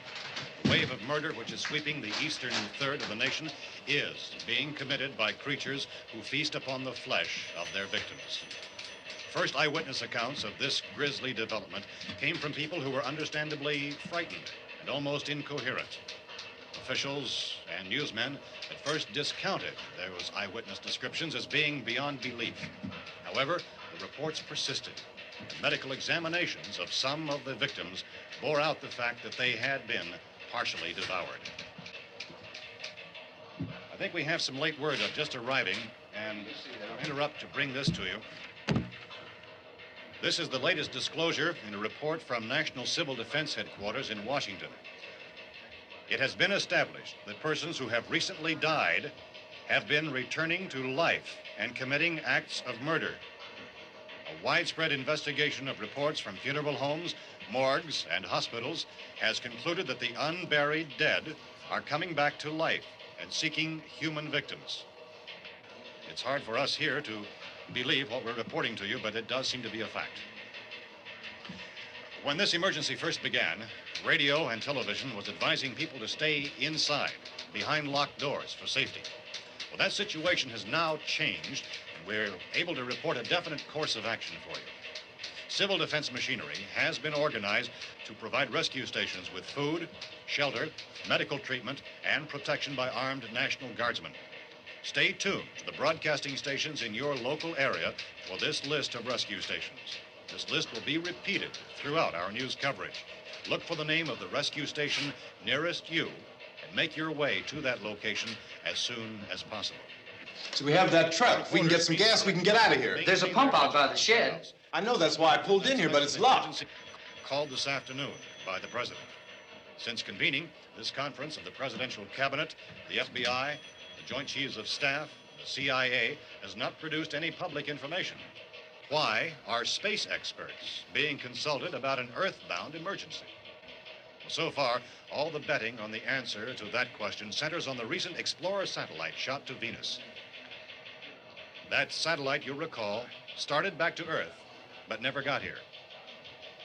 The wave of murder which is sweeping the eastern third of the nation is being committed by creatures who feast upon the flesh of their victims. First eyewitness accounts of this grisly development came from people who were understandably frightened and almost incoherent. Officials and newsmen at first discounted those eyewitness descriptions as being beyond belief. However, the reports persisted. And medical examinations of some of the victims bore out the fact that they had been partially devoured. I think we have some late word of just arriving, and I'll interrupt to bring this to you. This is the latest disclosure in a report from National Civil Defense Headquarters in Washington. It has been established that persons who have recently died have been returning to life and committing acts of murder. A widespread investigation of reports from funeral homes, morgues, and hospitals has concluded that the unburied dead are coming back to life and seeking human victims. It's hard for us here to believe what we're reporting to you, but it does seem to be a fact. When this emergency first began, radio and television was advising people to stay inside, behind locked doors for safety. Well, that situation has now changed, and we're able to report a definite course of action for you. Civil defense machinery has been organized to provide rescue stations with food, shelter, medical treatment, and protection by armed National Guardsmen. Stay tuned to the broadcasting stations in your local area for this list of rescue stations. This list will be repeated throughout our news coverage. Look for the name of the rescue station nearest you and make your way to that location as soon as possible. So we have that truck. If we can get some gas, we can get out of here. There's a pump out by the shed. I know, that's why I pulled in here, but it's locked. Called this afternoon by the president. Since convening this conference of the presidential cabinet, the FBI, the Joint Chiefs of Staff, the CIA has not produced any public information. Why are space experts being consulted about an earthbound emergency? Well, so far, all the betting on the answer to that question centers on the recent Explorer satellite shot to Venus. That satellite, you'll recall, started back to Earth, but never got here.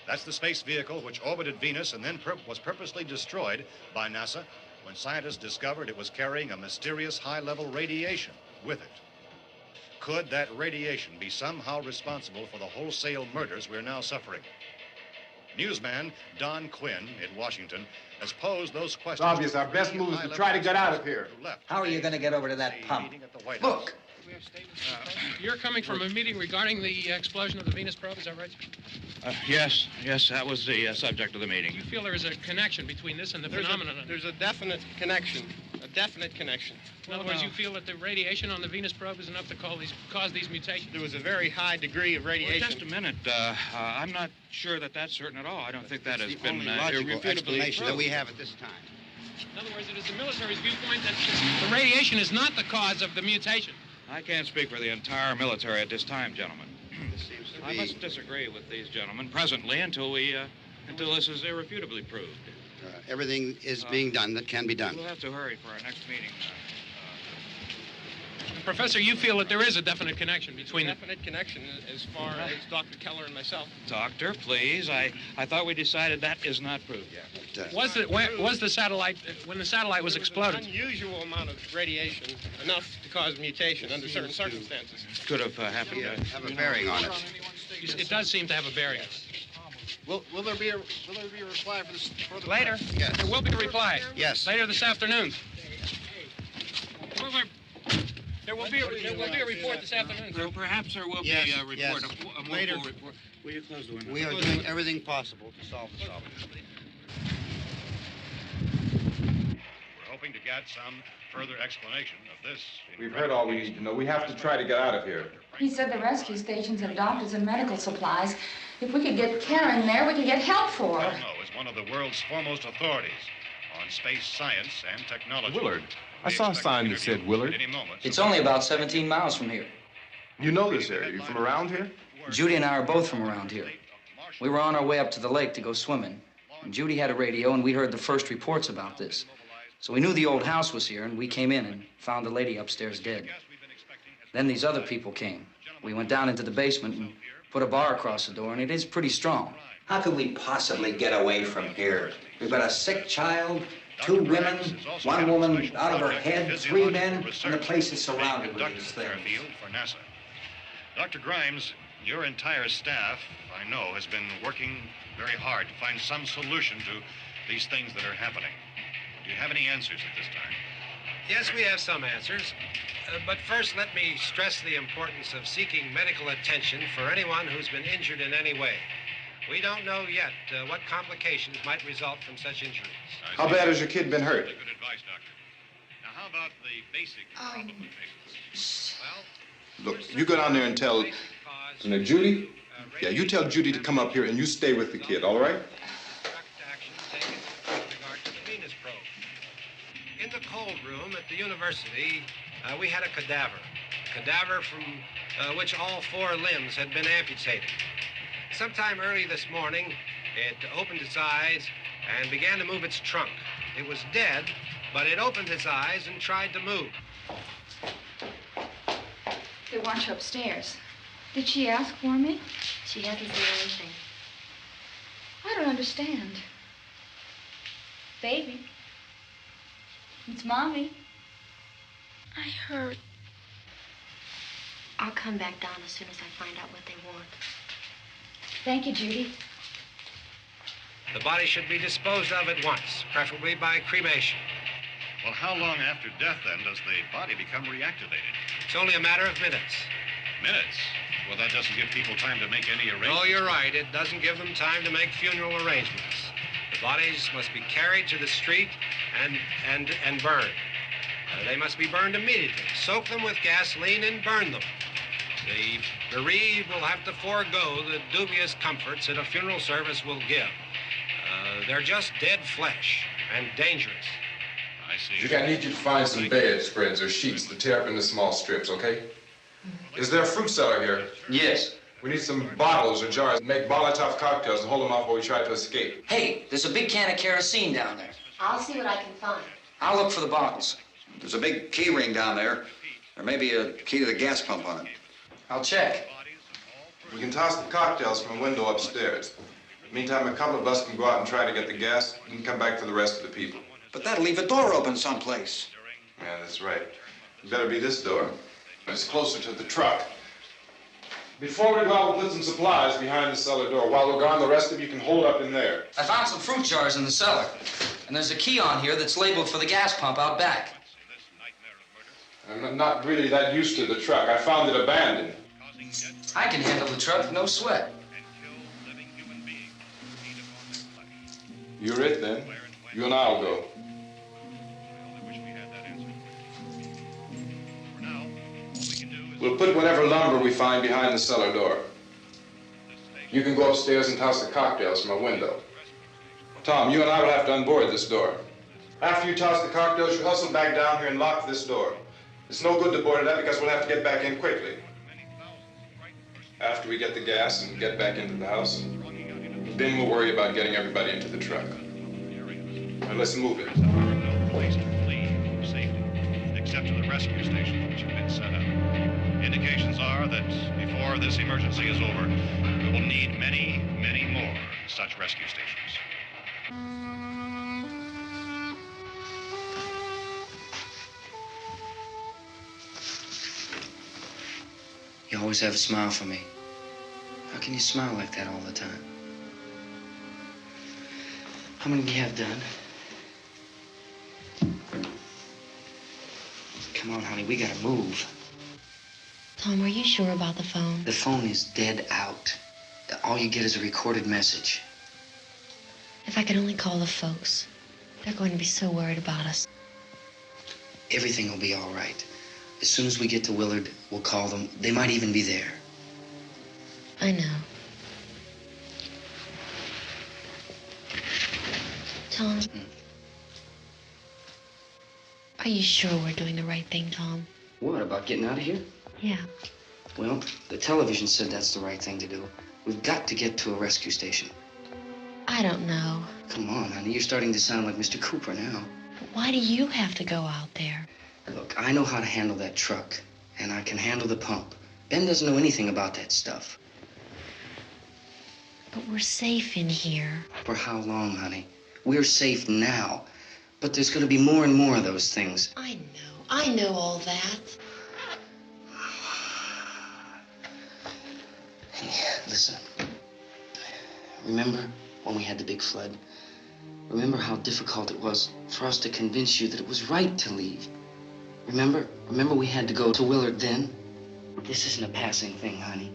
That's the space vehicle which orbited Venus and then was purposely destroyed by NASA when scientists discovered it was carrying a mysterious high-level radiation with it. Could that radiation be somehow responsible for the wholesale murders we're now suffering? Newsman Don Quinn in Washington has posed those questions. It's obvious our best move is to try to get out of here. How are you going to get over to that pump? Look. You're coming from a meeting regarding the explosion of the Venus probe, is that right? Yes, that was the subject of the meeting. You feel there is a connection between this and the phenomenon? There's a definite connection. In other words, you feel that the radiation on the Venus probe is enough to cause these mutations? There was a very high degree of radiation. Well, just a minute. I'm not sure that that's certain at all. I don't think that has been only logical irrefutably explanation that we proved. have at this time. In other words, it is the military's viewpoint that the radiation is not the cause of the mutation. I can't speak for the entire military at this time, gentlemen. This seems to I be... must disagree with these gentlemen presently until this is irrefutably proved. everything is being done that can be done. We'll have to hurry for our next meeting. Professor, you feel that there is a definite connection between the... Definite connection as far as Dr. Keller and myself. Doctor, please. I thought we decided that is not proved yet. Was the satellite, when the satellite was exploded? Unusual amount of radiation, enough to cause mutation under certain circumstances. Could have happened. Have a bearing on it. It does seem to have a bearing. Will there be a reply for this? Later? Yes. There will be a reply. Yes. Later this afternoon. There will be a report this afternoon. Perhaps there will be a report. Yes. A Later. full report. Will you close the window? We are doing everything possible to solve the problem. We're hoping to get some further explanation of this. We've heard all we need to know. We have to try to get out of here. He said the rescue stations have doctors and medical supplies. If we could get care in there, we could get help for her. Romero is one of the world's foremost authorities on space science and technology. Willard. I saw a sign that said Willard. It's only about 17 miles from here. You know this area. You from around here? Judy and I are both from around here. We were on our way up to the lake to go swimming. And Judy had a radio, and we heard the first reports about this. So we knew the old house was here, and we came in and found the lady upstairs dead. Then these other people came. We went down into the basement and put a bar across the door, and it is pretty strong. How could we possibly get away from here? We've got a sick child, 2 women, 1 woman out of her head, 3 men, and the place is surrounded with these things. For NASA. Dr. Grimes, your entire staff, I know, has been working very hard to find some solution to these things that are happening. Do you have any answers at this time? Yes, we have some answers. But first, let me stress the importance of seeking medical attention for anyone who's been injured in any way. We don't know yet what complications might result from such injuries. How bad has your kid been hurt? Good advice, Doctor. Now, how about the basic Look, you go down there and tell... Now, Judy? Yeah, you tell Judy to come up here and you stay with the kid, all right? In the cold room at the university, we had a cadaver from which all 4 limbs had been amputated. Sometime early this morning, it opened its eyes and began to move its trunk. It was dead, but it opened its eyes and tried to move. They want you upstairs. Did she ask for me? She hasn't said anything. I don't understand. Baby. It's Mommy. I heard. I'll come back down as soon as I find out what they want. Thank you, Judy. The body should be disposed of at once, preferably by cremation. Well, how long after death, then, does the body become reactivated? It's only a matter of minutes. Minutes? Well, that doesn't give people time to make any arrangements. No, you're right. It doesn't give them time to make funeral arrangements. The bodies must be carried to the street and burned. They must be burned immediately. Soak them with gasoline and burn them. The bereaved will have to forego the dubious comforts that a funeral service will give. They're just dead flesh and dangerous. I see. Judy, I need you to find some bedspreads or sheets to tear up into small strips, okay? Is there a fruit cellar here? Yes. We need some bottles or jars to make Molotov cocktails and hold them off while we try to escape. Hey, there's a big can of kerosene down there. I'll see what I can find. I'll look for the bottles. There's a big key ring down there. There may be a key to the gas pump on it. I'll check. We can toss the cocktails from a window upstairs. Meantime, a couple of us can go out and try to get the gas and come back for the rest of the people. But that'll leave a door open someplace. Yeah, that's right. It better be this door. It's closer to the truck. Before we go out, we'll put some supplies behind the cellar door. While we're gone, the rest of you can hold up in there. I found some fruit jars in the cellar. And there's a key on here that's labeled for the gas pump out back. I'm not really that used to the truck. I found it abandoned. I can handle the truck, no sweat. You're it, then. You and I'll go. We'll put whatever lumber we find behind the cellar door. You can go upstairs and toss the cocktails from a window. Tom, you and I will have to unboard this door. After you toss the cocktails, you hustle back down here and lock this door. It's no good to board it up because we'll have to get back in quickly. After we get the gas and get back into the house, then we'll worry about getting everybody into the truck. Now let's move it. Place to flee for safety, except get to the rescue stations which have been set up. Indications are that before this emergency is over, we will need many, many more such rescue stations. You always have a smile for me. How can you smile like that all the time? How many do you have done? Come on, honey, we gotta move. Tom, are you sure about the phone? The phone is dead out. All you get is a recorded message. If I could only call the folks. They're going to be so worried about us. Everything will be all right. As soon as we get to Willard, we'll call them. They might even be there. I know. Tom, are you sure we're doing the right thing, Tom? What, about getting out of here? Yeah. Well, the television said that's the right thing to do. We've got to get to a rescue station. I don't know. Come on, honey, you're starting to sound like Mr. Cooper now. But why do you have to go out there? Look, I know how to handle that truck, and I can handle the pump. Ben doesn't know anything about that stuff. But we're safe in here. For how long, honey? We're safe now. But there's going to be more and more of those things. I know all that. Hey, listen. Remember when we had the big flood? Remember how difficult it was for us to convince you that it was right to leave? Remember? Remember we had to go to Willard then? This isn't a passing thing, honey.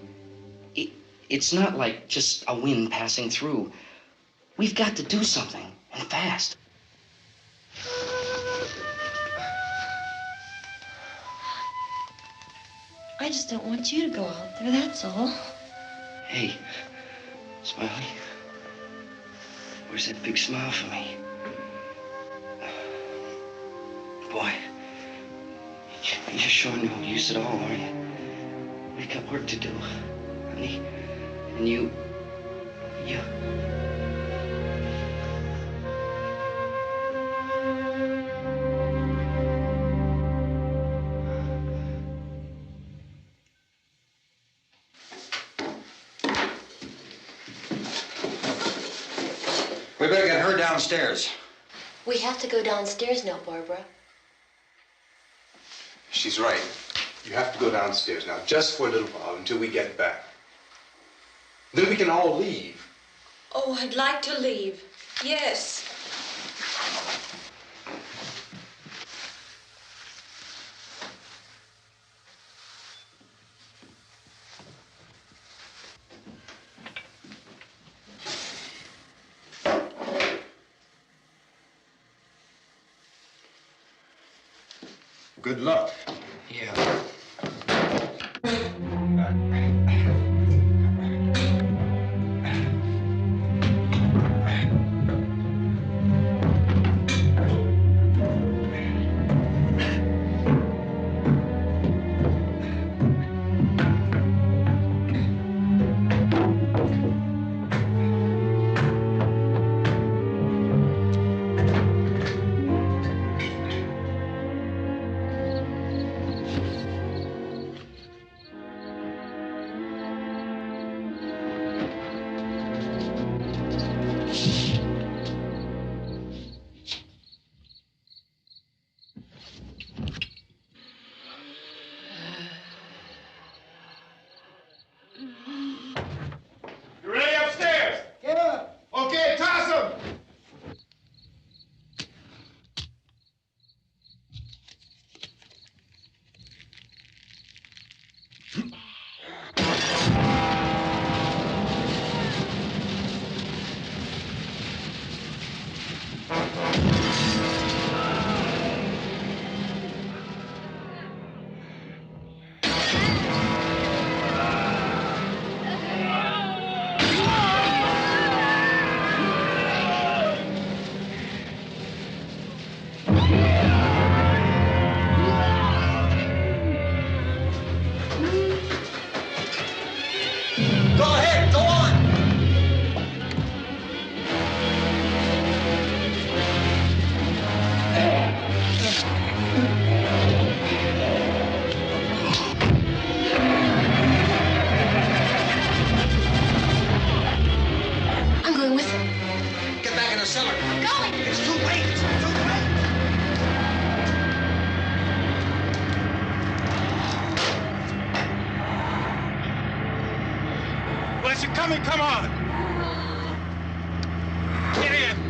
It's not like just a wind passing through. We've got to do something, and fast. I just don't want you to go out there, that's all. Hey, Smiley. Where's that big smile for me? Boy, you're showing no use at all, aren't you? We've got work to do, honey. And you... We better get her downstairs. We have to go downstairs now, Barbara. She's right. You have to go downstairs now, just for a little while, until we get back. Then we can all leave. Oh, I'd like to leave. Yes. Good luck. Yeah. coming, come on! Get in!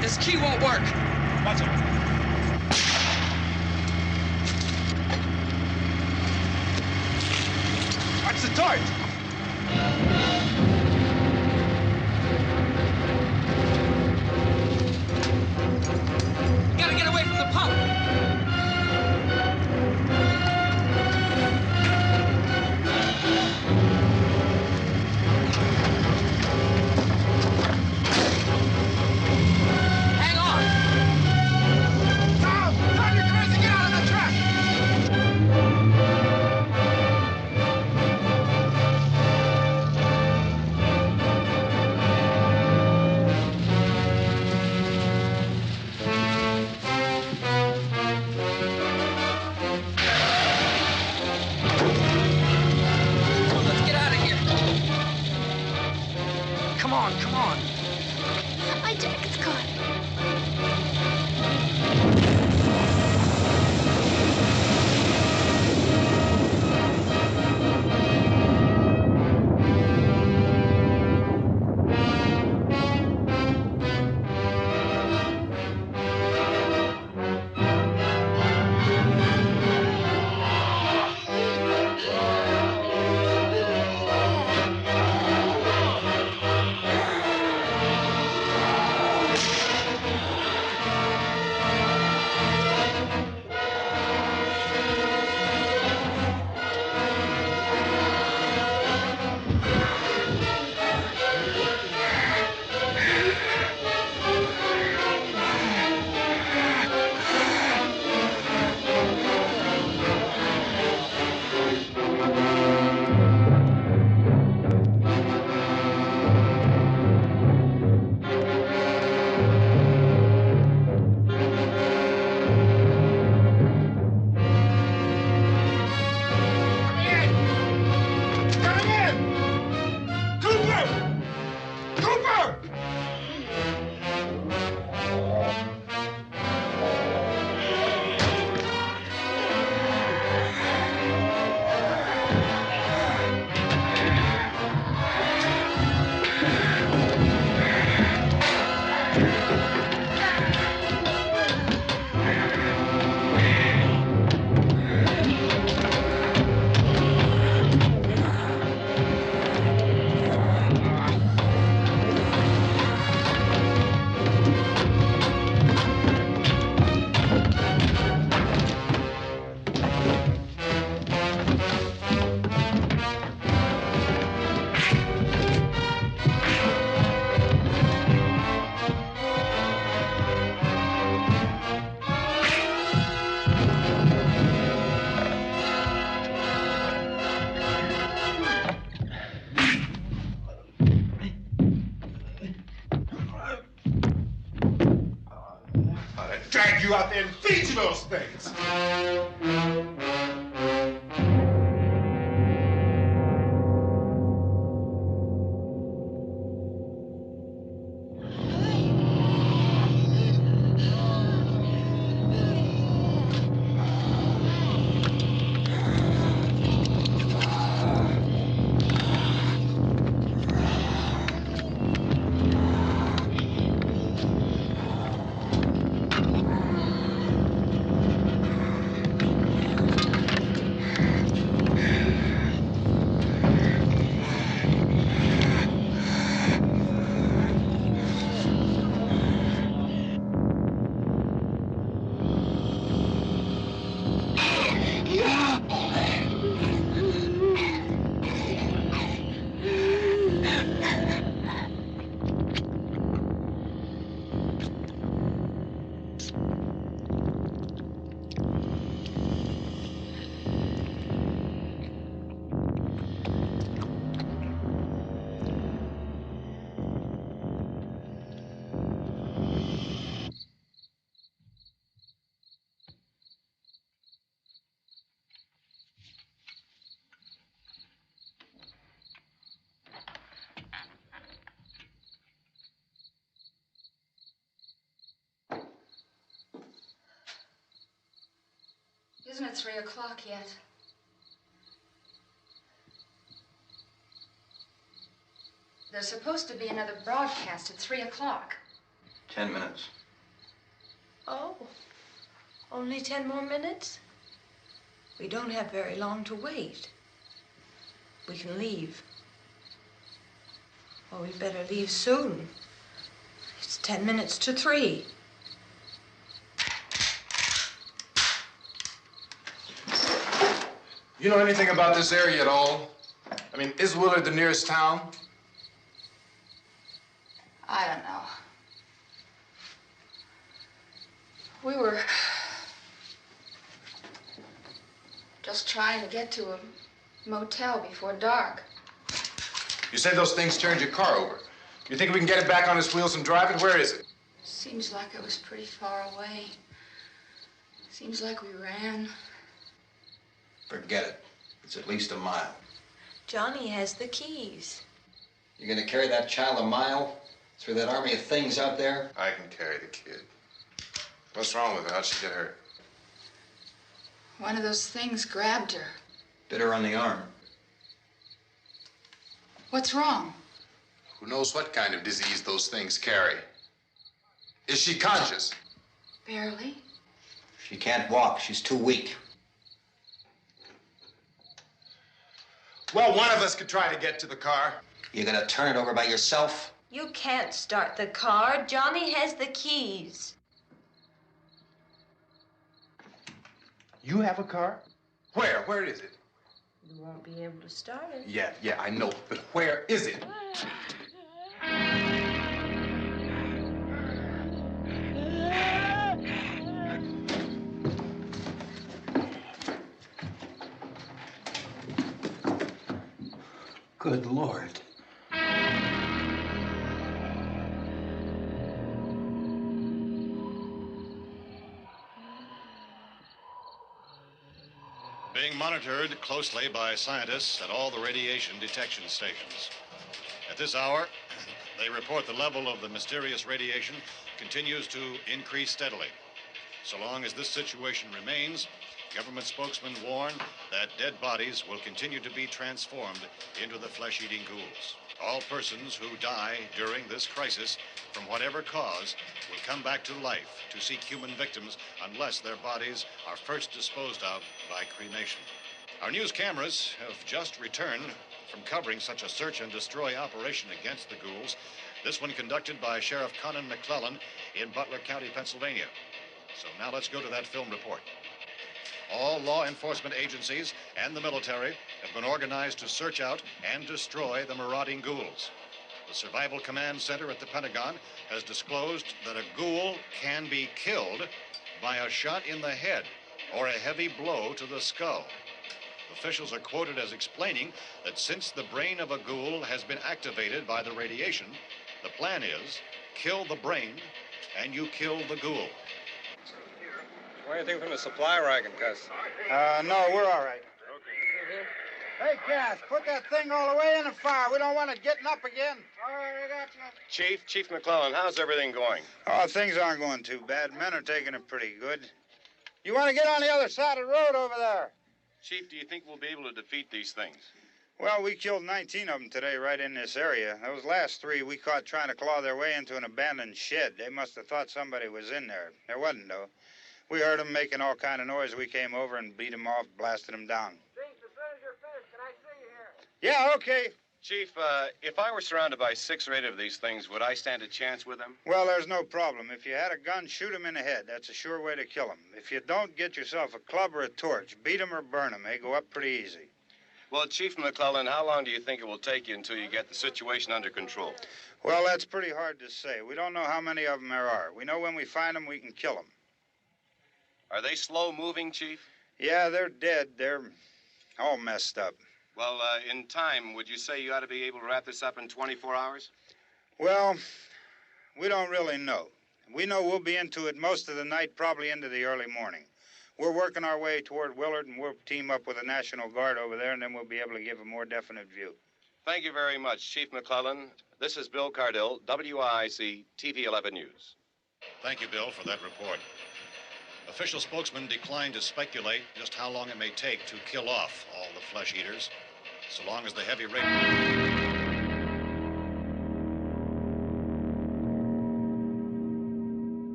This key won't work. Watch it. Watch the torch. You gotta get away from the pump. Come on. My jacket's caught. Drag you out there and feed you those things. Isn't it 3 o'clock yet? There's supposed to be another broadcast at 3 o'clock. 10 minutes. Oh, only 10 more minutes? We don't have very long to wait. We can leave. Oh, we better leave soon. It's 10 minutes to 3. You know anything about this area at all? I mean, is Willard the nearest town? I don't know. We were just trying to get to a motel before dark. You say those things turned your car over. You think we can get it back on its wheels and drive it? Where is it? Seems like it was pretty far away. Seems like we ran. Forget it. It's at least a mile. Johnny has the keys. You're gonna carry that child a mile through that army of things out there? I can carry the kid. What's wrong with her? How'd she get hurt? One of those things grabbed her. Bit her on the arm. What's wrong? Who knows what kind of disease those things carry? Is she conscious? Barely. She can't walk. She's too weak. Well, one of us could try to get to the car. You gonna turn it over by yourself? You can't start the car. Johnny has the keys. You have a car? Where? Where is it? You won't be able to start it. Yeah, I know. But where is it? Good Lord. Being monitored closely by scientists at all the radiation detection stations. At this hour, they report the level of the mysterious radiation continues to increase steadily. So long as this situation remains, government spokesmen warn that dead bodies will continue to be transformed into the flesh-eating ghouls. All persons who die during this crisis, from whatever cause, will come back to life to seek human victims unless their bodies are first disposed of by cremation. Our news cameras have just returned from covering such a search and destroy operation against the ghouls, this one conducted by Sheriff Conan McClellan in Butler County, Pennsylvania. So now let's go to that film report. All law enforcement agencies and the military have been organized to search out and destroy the marauding ghouls. The Survival Command Center at the Pentagon has disclosed that a ghoul can be killed by a shot in the head or a heavy blow to the skull. Officials are quoted as explaining that since the brain of a ghoul has been activated by the radiation, the plan is kill the brain and you kill the ghoul. Anything from the supply wagon, Gus? No, we're all right. Hey, Cass, put that thing all the way in the fire. We don't want it getting up again. All right, I got you. Chief McClellan, how's everything going? Oh, things aren't going too bad. Men are taking it pretty good. You want to get on the other side of the road over there? Chief, do you think we'll be able to defeat these things? Well, we killed 19 of them today right in this area. Those last 3 we caught trying to claw their way into an abandoned shed. They must have thought somebody was in there. There wasn't, though. We heard them making all kind of noise. We came over and beat them off, blasted them down. Chief, as soon as you're finished, can I see you here? Yeah, okay. Chief, if I were surrounded by 6 or 8 of these things, would I stand a chance with them? Well, there's no problem. If you had a gun, shoot them in the head. That's a sure way to kill them. If you don't, get yourself a club or a torch. Beat them or burn them. They go up pretty easy. Well, Chief McClellan, how long do you think it will take you until you get the situation under control? Well, that's pretty hard to say. We don't know how many of them there are. We know when we find them, we can kill them. Are they slow-moving, Chief? Yeah, they're dead. They're all messed up. Well, in time, would you say you ought to be able to wrap this up in 24 hours? Well, we don't really know. We know we'll be into it most of the night, probably into the early morning. We're working our way toward Willard, and we'll team up with the National Guard over there, and then we'll be able to give a more definite view. Thank you very much, Chief McClellan. This is Bill Cardill, WIC TV 11 News. Thank you, Bill, for that report. Official spokesman declined to speculate just how long it may take to kill off all the flesh eaters, so long as the heavy rain...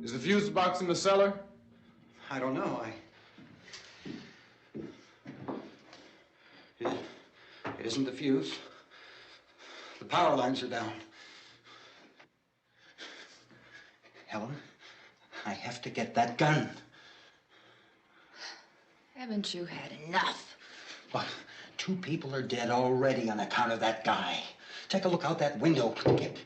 Is the fuse box in the cellar? I don't know. It isn't the fuse. The power lines are down. Helen, I have to get that gun. Haven't you had enough? But 2 people are dead already on account of that guy. Take a look out that window. Get...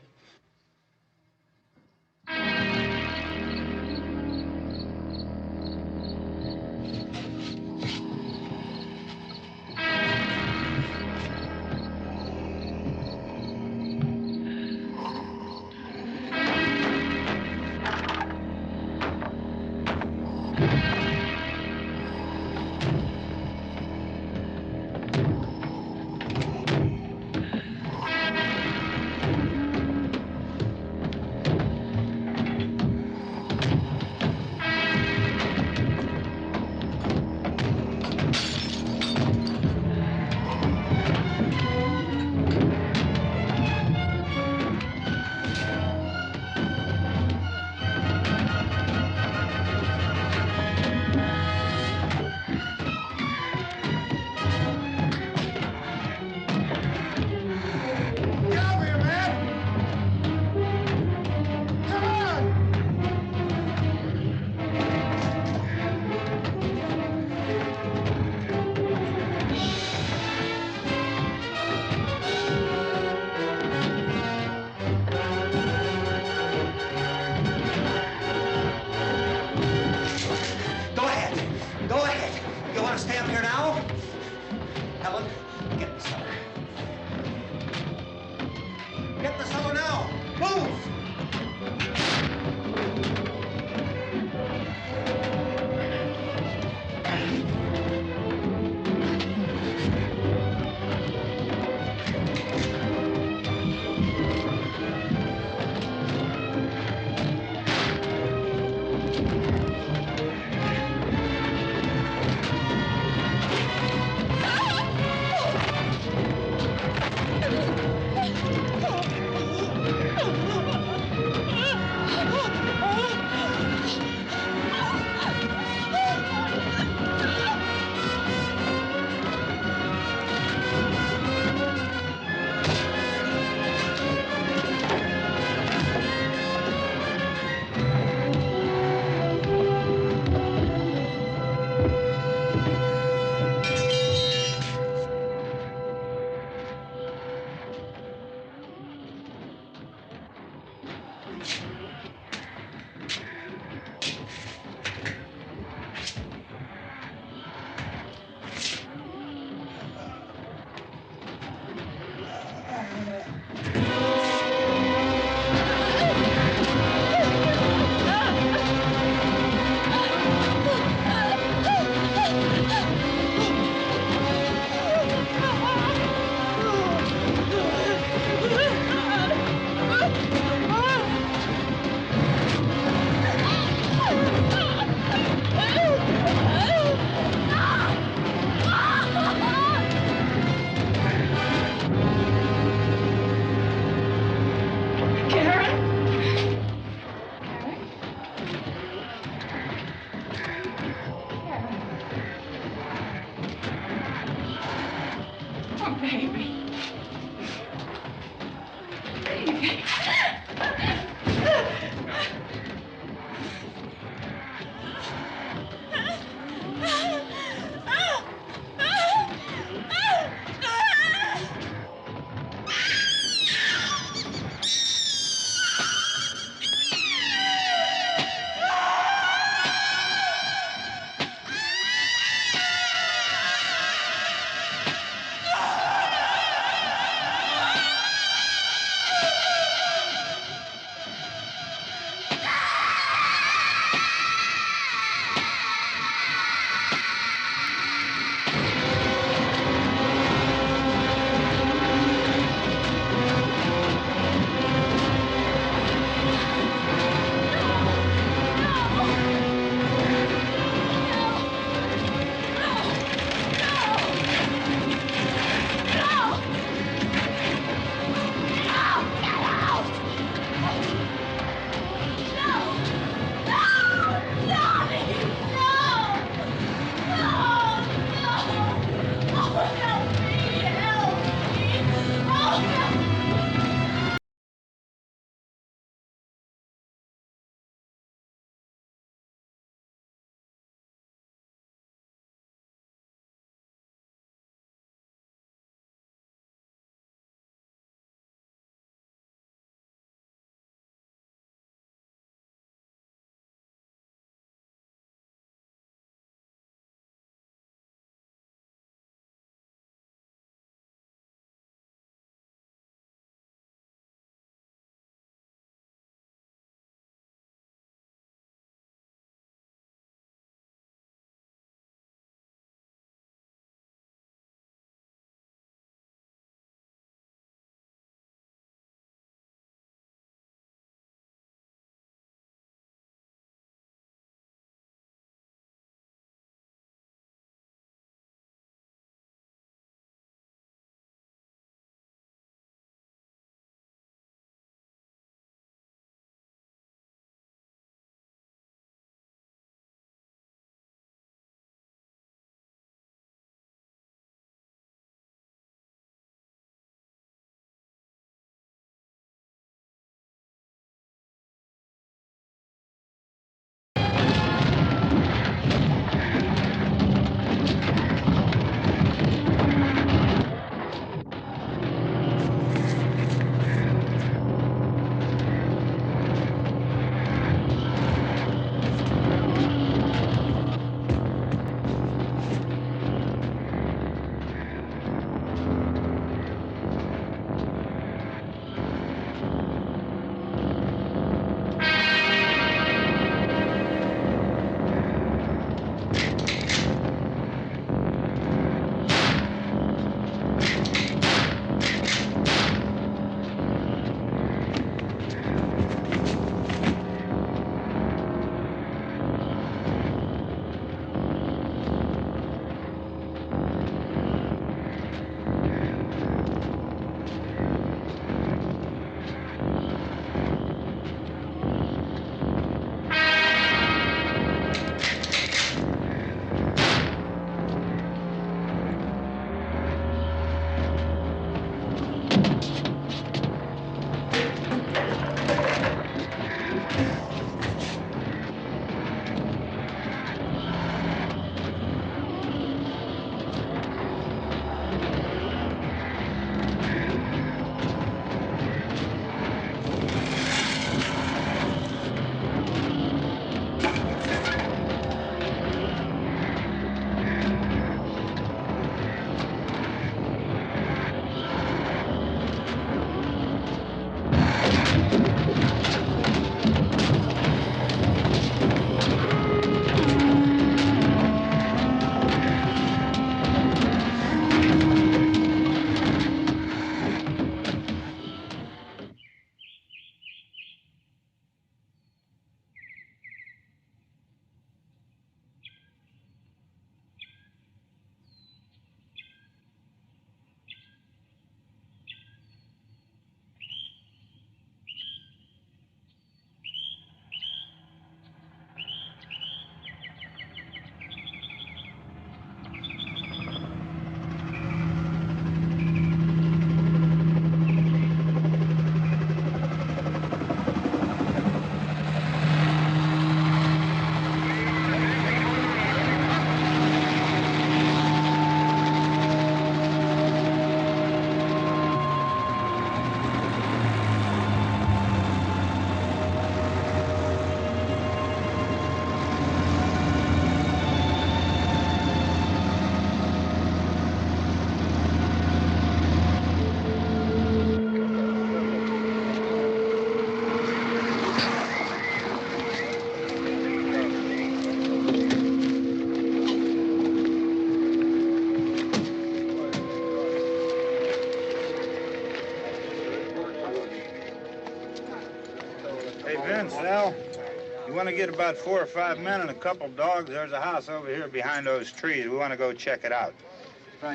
want to get about 4 or 5 men and a couple dogs. There's a house over here behind those trees. We want to go check it out.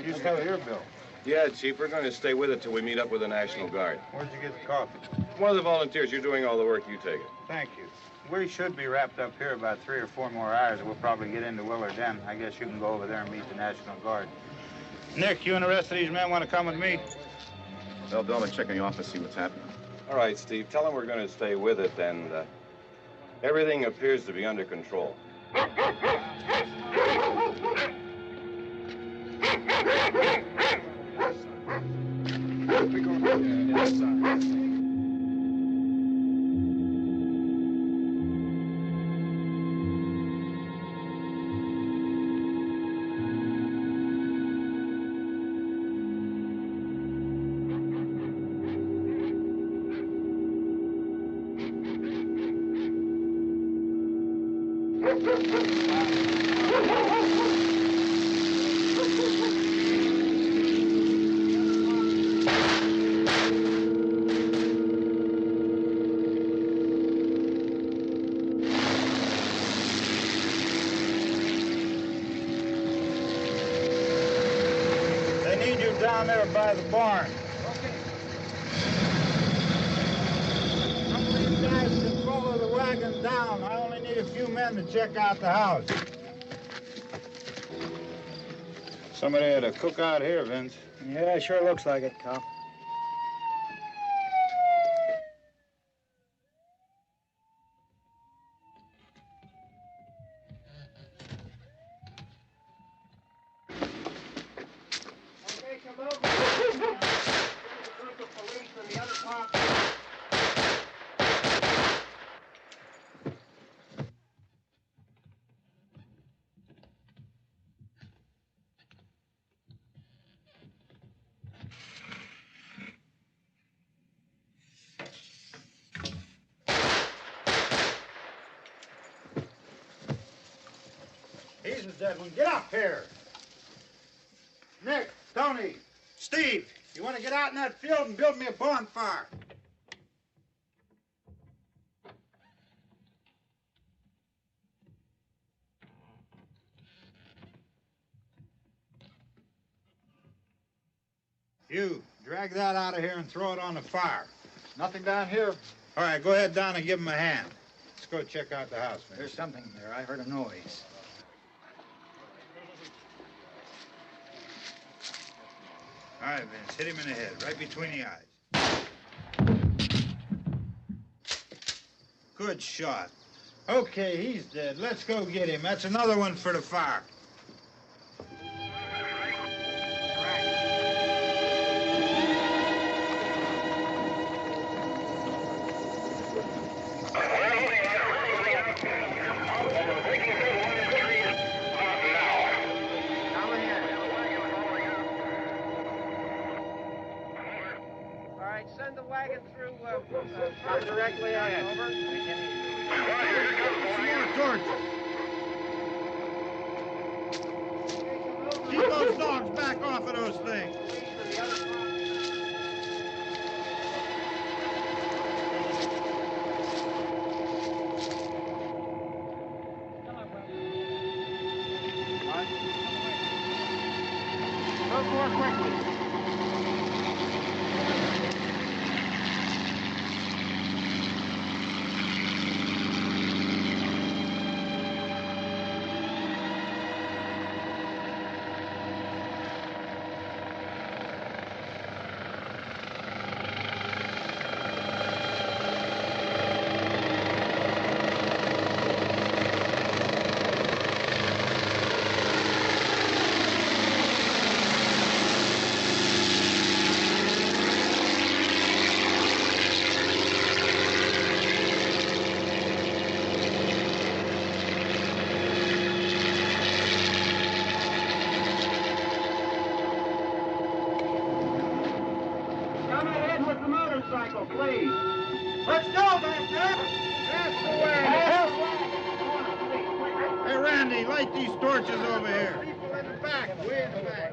You still here, Bill? Yeah, Chief, we're going to stay with it till we meet up with the National Guard. Where'd you get the coffee? One of the volunteers. You're doing all the work. You take it. Thank you. We should be wrapped up here about 3 or 4 more hours. We'll probably get into Willard then. I guess you can go over there and meet the National Guard. Nick, you and the rest of these men want to come with me? Well, Bill, let's check in the office, see what's happening. All right, Steve. Tell them we're going to stay with it, and everything appears to be under control. Down there by the barn. Okay. Some of you guys can follow the wagon down. I only need a few men to check out the house. Somebody had a cookout here, Vince. Yeah, it sure looks like it, Karl. He's the dead one. Get up here. Nick, Tony, Steve, you want to get out in that field and build me a bonfire? You, drag that out of here and throw it on the fire. Nothing down here. All right, go ahead down and give him a hand. Let's go check out the house, man. There's something there. I heard a noise. All right, Vince, hit him in the head, right between the eyes. Good shot. Okay, he's dead. Let's go get him. That's another one for the fire. Directly out, over. Some more torches. Keep those dogs back off of those things. Go more quickly. Please. Let's go, back there. That's the way. Hey, Randy, light these torches over here. People in the back, way in the back.